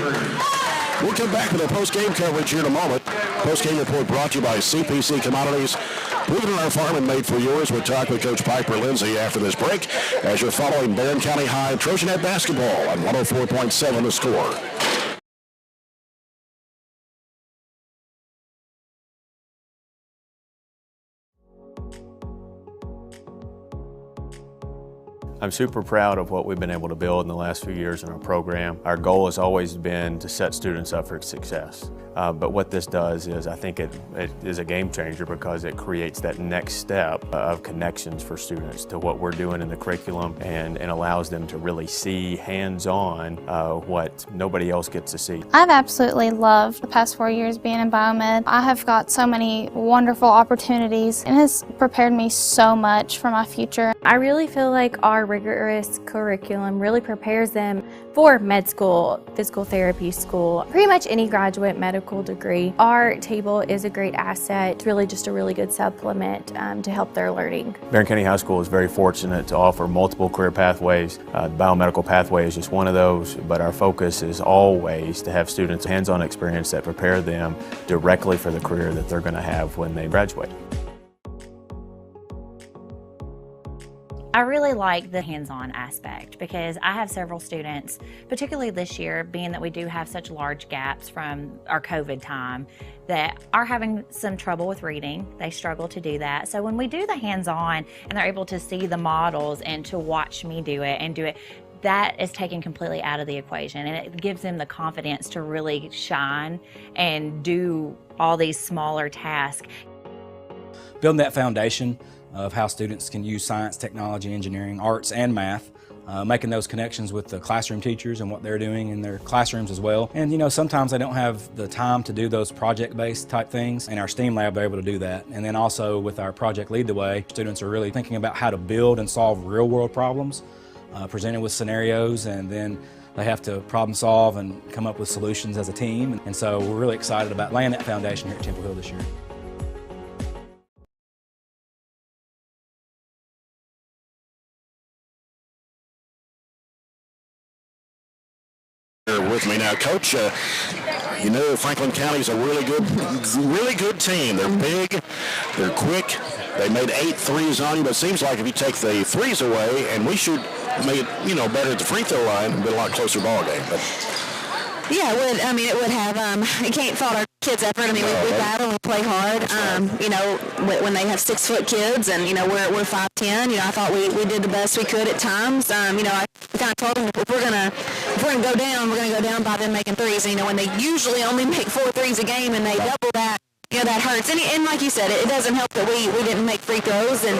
We'll come back to the post-game coverage here in a moment. Post-game report brought to you by CPC Commodities. Proven on our farm and made for yours. We'll talk with Coach Piper Lindsay after this break as you're following Barren County High Trojanet basketball on 104.7 The Score. I'm super proud of what we've been able to build in the last few years in our program. Our goal has always been to set students up for success. But what this does is I think it is a game changer because it creates that next step of connections for students to what we're doing in the curriculum and allows them to really see hands-on what nobody else gets to see. I've absolutely loved the past 4 years being in biomed. I have got so many wonderful opportunities and it has prepared me so much for my future. I really feel like our rigorous curriculum really prepares them for med school, physical therapy school, pretty much any graduate medical degree. Our table is a great asset. It's really just a really good supplement to help their learning. Barren County High School is very fortunate to offer multiple career pathways. The biomedical pathway is just one of those, but our focus is always to have students hands-on experience that prepare them directly for the career that they're going to have when they graduate. I really like the hands-on aspect because I have several students, particularly this year, being that we do have such large gaps from our COVID time, that are having some trouble with reading. They struggle to do that. So when we do the hands-on and they're able to see the models and to watch me do it, that is taken completely out of the equation, and it gives them the confidence to really shine and do all these smaller tasks. Building that foundation of how students can use science, technology, engineering, arts, and math, making those connections with the classroom teachers and what they're doing in their classrooms as well. And sometimes they don't have the time to do those project-based type things. In our STEAM lab, they're able to do that. And then also with our Project Lead the Way, students are really thinking about how to build and solve real-world problems, presented with scenarios, and then they have to problem solve and come up with solutions as a team. And so we're really excited about laying that foundation here at Temple Hill this year. With me now, Coach. Franklin County's a really good team. They're big, they're quick. They made 8 threes on you, but it seems like if you take the threes away and we should make it, better at the free throw line, it'd be a lot closer ball game. But yeah, it would. It would have. You can't fault our kids' effort. We battle, we play hard. When they have 6-foot kids and we're 5'10", I thought we did the best we could at times. I kind of told them if we're gonna go down, we're gonna go down by them making threes. When they usually only make 4 threes a game and they double that, that hurts. And like you said, it doesn't help that we didn't make free throws and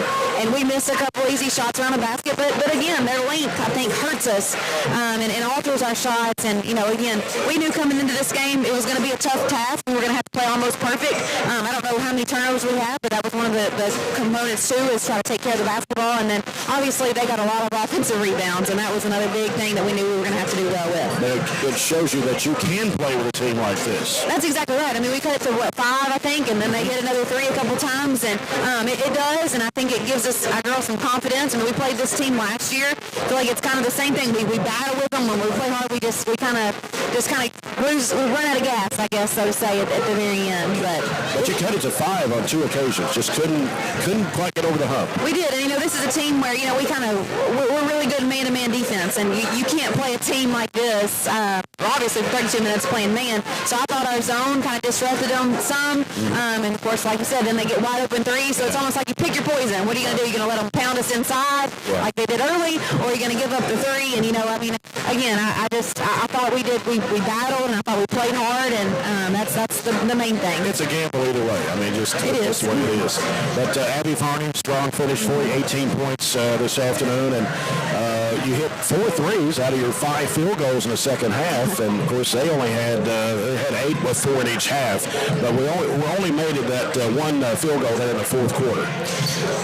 we missed a couple easy shots around the basket. But again, their length, I think, hurts us and alters our shots. And, again, we knew coming into this game it was going to be a tough task. We were going to have to play almost perfect. I don't know how many turnovers we have, but that was one of the components, too, is try to take care of the basketball. And then, obviously, they got a lot of offensive rebounds, and that was another big thing that we knew we were going to have to do well with. It shows you that you can play with a team like this. That's exactly right. I mean, we cut it to, 5, I think, and then they hit another 3 a couple times, and it does, and I think it gives us, our girls, some confidence. I mean, we played this team last year. I feel like it's kind of the same thing. We battle with them. When we play hard, we kind of lose, we run out of gas, I guess, so to say, at the very end. But you cut it to 5 on 2 occasions. Just couldn't quite get over the hump. We did, and this is a team where we're really good man-to-man defense, and you can't play a team like this. Obviously, for 32 minutes playing man, so I thought our zone kind of disrupted them some, and of course, like you said, then they get wide open 3, so it's almost like you pick your poison. What are you going to do? You're going to let them pound us inside like they did early, or are you going to give up the 3? And again, I thought we battled, and I thought we played hard, and that's the main thing. It's a gamble either way. I mean, just that's what it is. But Abby Varney, strong finish for you, 18 points this afternoon, and you hit 4 threes out of your 5 field goals in the second half, and of course they only had 8 with 4 in each half, but we only made it that one field goal there in the fourth quarter.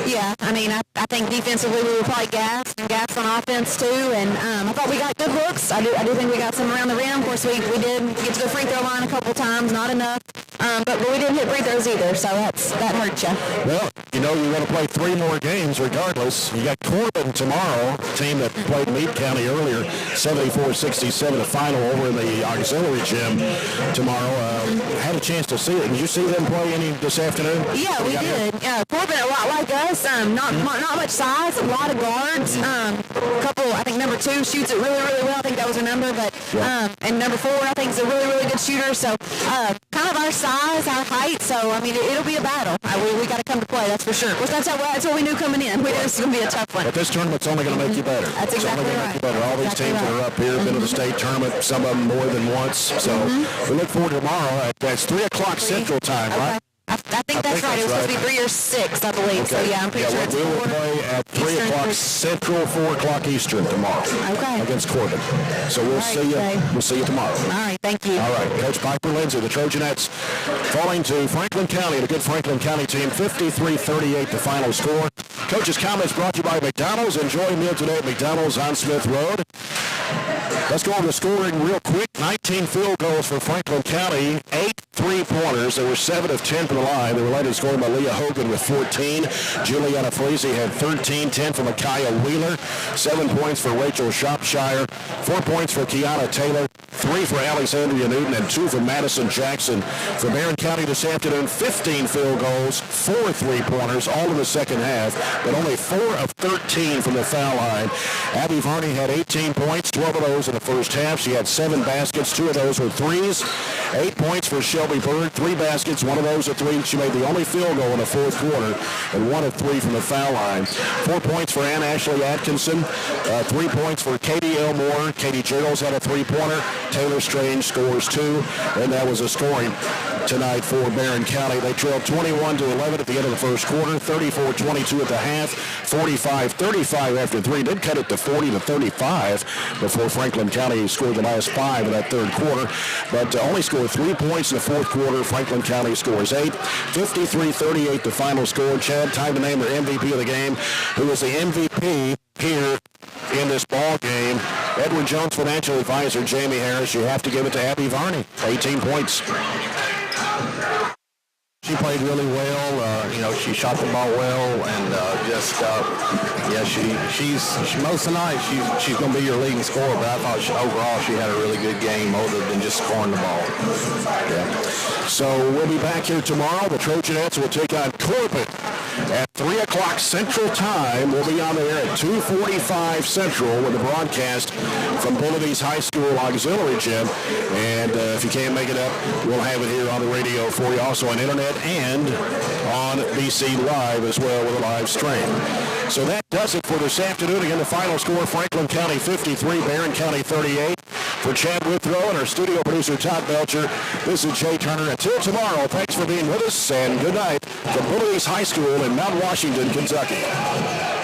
Yeah, I mean, I think defensively we were probably gassed on offense too, and I thought we got good looks. I do think we got some around the rim. Of course, we did get to the free throw line a couple times, not enough, but we didn't hit free throws either, so that hurt you. Well, you want to play 3 more games regardless. You got Corbin tomorrow, team that played Meade County earlier, 74-67, the final over in the auxiliary gym tomorrow. Had a chance to see it. Did you see them play any this afternoon? Yeah, we did. Corbin, a lot like us, not much size, a lot of guards. A couple, I think number 2 shoots it really, really well. I think that was her number, but and number 4, I think, is a really, really good shooter. So kind of our size, our height. So I mean, it'll be a battle. We got to come to play, that's for sure. That's what we knew coming in. We knew this was going to be a tough one. But this tournament's only going to make you better. That's exactly right. Make you better. All these teams that are up here have been to the state tournament, some of them more than once. So we look forward to tomorrow. That's 3 o'clock Central Time, right? I think that's right. It was supposed to be 3 or 6, I believe. Okay. So yeah, I'm pretty sure it's 4. We will play at 3 o'clock Central, 4 o'clock Eastern tomorrow. Okay. Against Corbin. So we'll see you. We'll see you tomorrow. All right. Thank you. All right. Coach Piper Lindsay, the Trojanettes, falling to Franklin County, the good Franklin County team, 53-38, the final score. Coach's comments brought to you by McDonald's. Enjoy a meal today at McDonald's on Smith Road. Let's go over the scoring real quick. 19 field goals for Franklin County, 8 3-pointers. There were 7 of 10 from the line. They were led in scoring by Leah Hogan with 14. Juliana Fleesy had 13, 10 for Micaiah Wheeler, 7 points for Rachel Shropshire, 4 points for Kiana Taylor, 3 for Alexandria Newton, and 2 for Madison Jackson. For Barren County this afternoon, 15 field goals, 4 3-pointers, all in the second half, but only 4 of 13 from the foul line. Abby Varney had 18 points, 12 of those in the first half. She had 7 baskets, 2 of those were threes. 8 points for Shelby Bird, 3 baskets, 1 of those a 3. She made the only field goal in the fourth quarter, and 1 of 3 from the foul line. 4 points for Ann Ashley Atkinson, 3 points for Katie Elmore. Katie Gerald's had a 3-pointer. Taylor Strange scores 2, and that was a scoring tonight for Barren County. They trailed 21-11 at the end of the first quarter, 34-22 at the half, 45-35 after 3. Did cut it to 40-35 before Franklin County scored the last 5 in that third quarter, but only scored 3 points in the fourth quarter. Franklin County scores 8. 53-38 the final score. Chad, time to name their MVP of the game. Who was the MVP here in this ball game? Edwin Jones financial advisor Jamie Harris. You have to give it to Abby Varney. 18 points. She played really well. She shot the ball well, and she's most of the night she's going to be your leading scorer. But I thought overall she had a really good game, other than just scoring the ball. Yeah. So we'll be back here tomorrow. The Trojanettes will take on Corbin at 3 o'clock Central Time. We'll be on the air at 2:45 Central with the broadcast from Bullitt East High School Auxiliary Gym. And if you can't make it up, we'll have it here on the radio for you, also on internet and on BC Live as well with a live stream. So that does it for this afternoon. Again, the final score, Franklin County 53, Barren County 38. For Chad Withrow and our studio producer, Todd Belcher, this is Jay Turner. Until tomorrow, thanks for being with us, and good night from Bullitt East High School in Mount Washington, Kentucky.